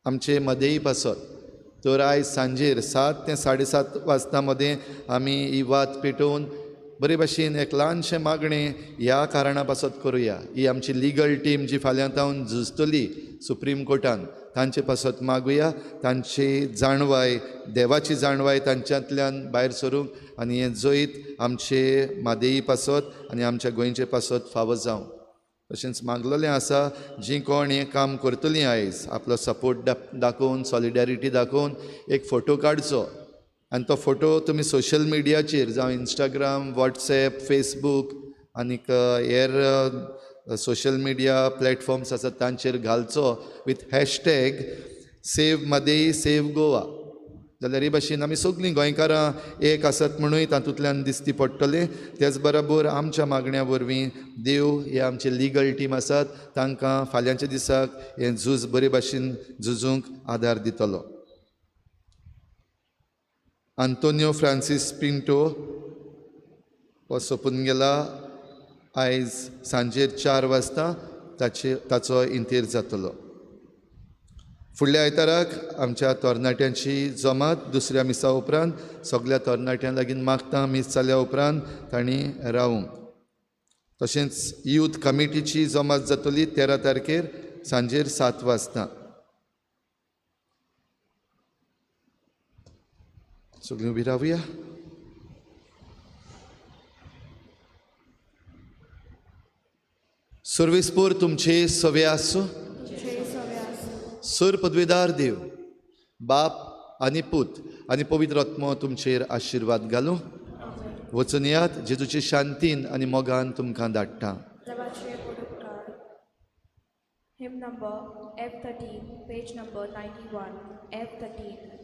आमचे मदेई पासत. तर आयज सांजेर 7 ते 7:30 वाजता मदें आमी ही वात पेटोवन बरे भाशेन एक ल्हानशें मागणें ह्या कारणा पासत करुया. ही आमची लिगल टीम जी फाल्यां जावन झुजतली सुप्रीम कोर्टान तांचे पासत मागुया. तांची जाणवाय, देवाची जाणवाय तांच्यांतल्यान भायर सरूंक आनी हें जैत आमचे मादेई पासत आनी आमच्या गोंयचे पासत फावो जावं. तशेंच मागलेलें आसा जीं कोण हें काम करतलीं आयज आपलो सपोर्ट दाखोवन, सॉलिडेरिटी दाखोवन एक फोटो काडचो आनी तो फोटो तुमी सोशल मिडियाचेर जावं इंस्टाग्राम, वॉट्सॅप, फेसबूक आनीक हेर सोशल मिडिया प्लॅटफॉर्म्स आसात तांचेर घालचो with hashtag save Mhadei save Goa. जाल्यार हे भाशेन आमी सगळीं गोंयकारां एक आसत म्हणूय तातूंतल्यान दिसती पडटलें. त्याच बरोबर आमच्या मागण्या वरवीं देव हे आमचे लिगल टीम आसात तांकां फाल्यांच्या दिसाक हें झूज बरे भाशेन झुजूंक आदार दितलो. आंतोनियो फ्रांसीस पिंटो हो सोंपून गेला. आयज सांजेर 4 वाजता ताचो इंतेर जातलो. फुडल्या आयताराक आमच्या तरणाट्यांची जमात दुसऱ्या मिसा उपरांत सगळ्या तरणाट्यां लागीं मागतां मीस जाल्या उपरांत तांणी रावूंक. तशेंच यूथ कमिटीची जमात जातली 13 तारखेर सांजेर 7 वाजता. सगळीं उबी रावया. सर्वेस्पोर तुमचे सवे आसूं. सर पदवेदार देव, बाप आनी पूत आनी पवित्र आत्मो तुमचेर आशिर्वाद घालूं. वचून येयात. जेजूचे शांतीन आनी मोगान तुमकां धाडटा. Hymn number F13, page number 91, F13.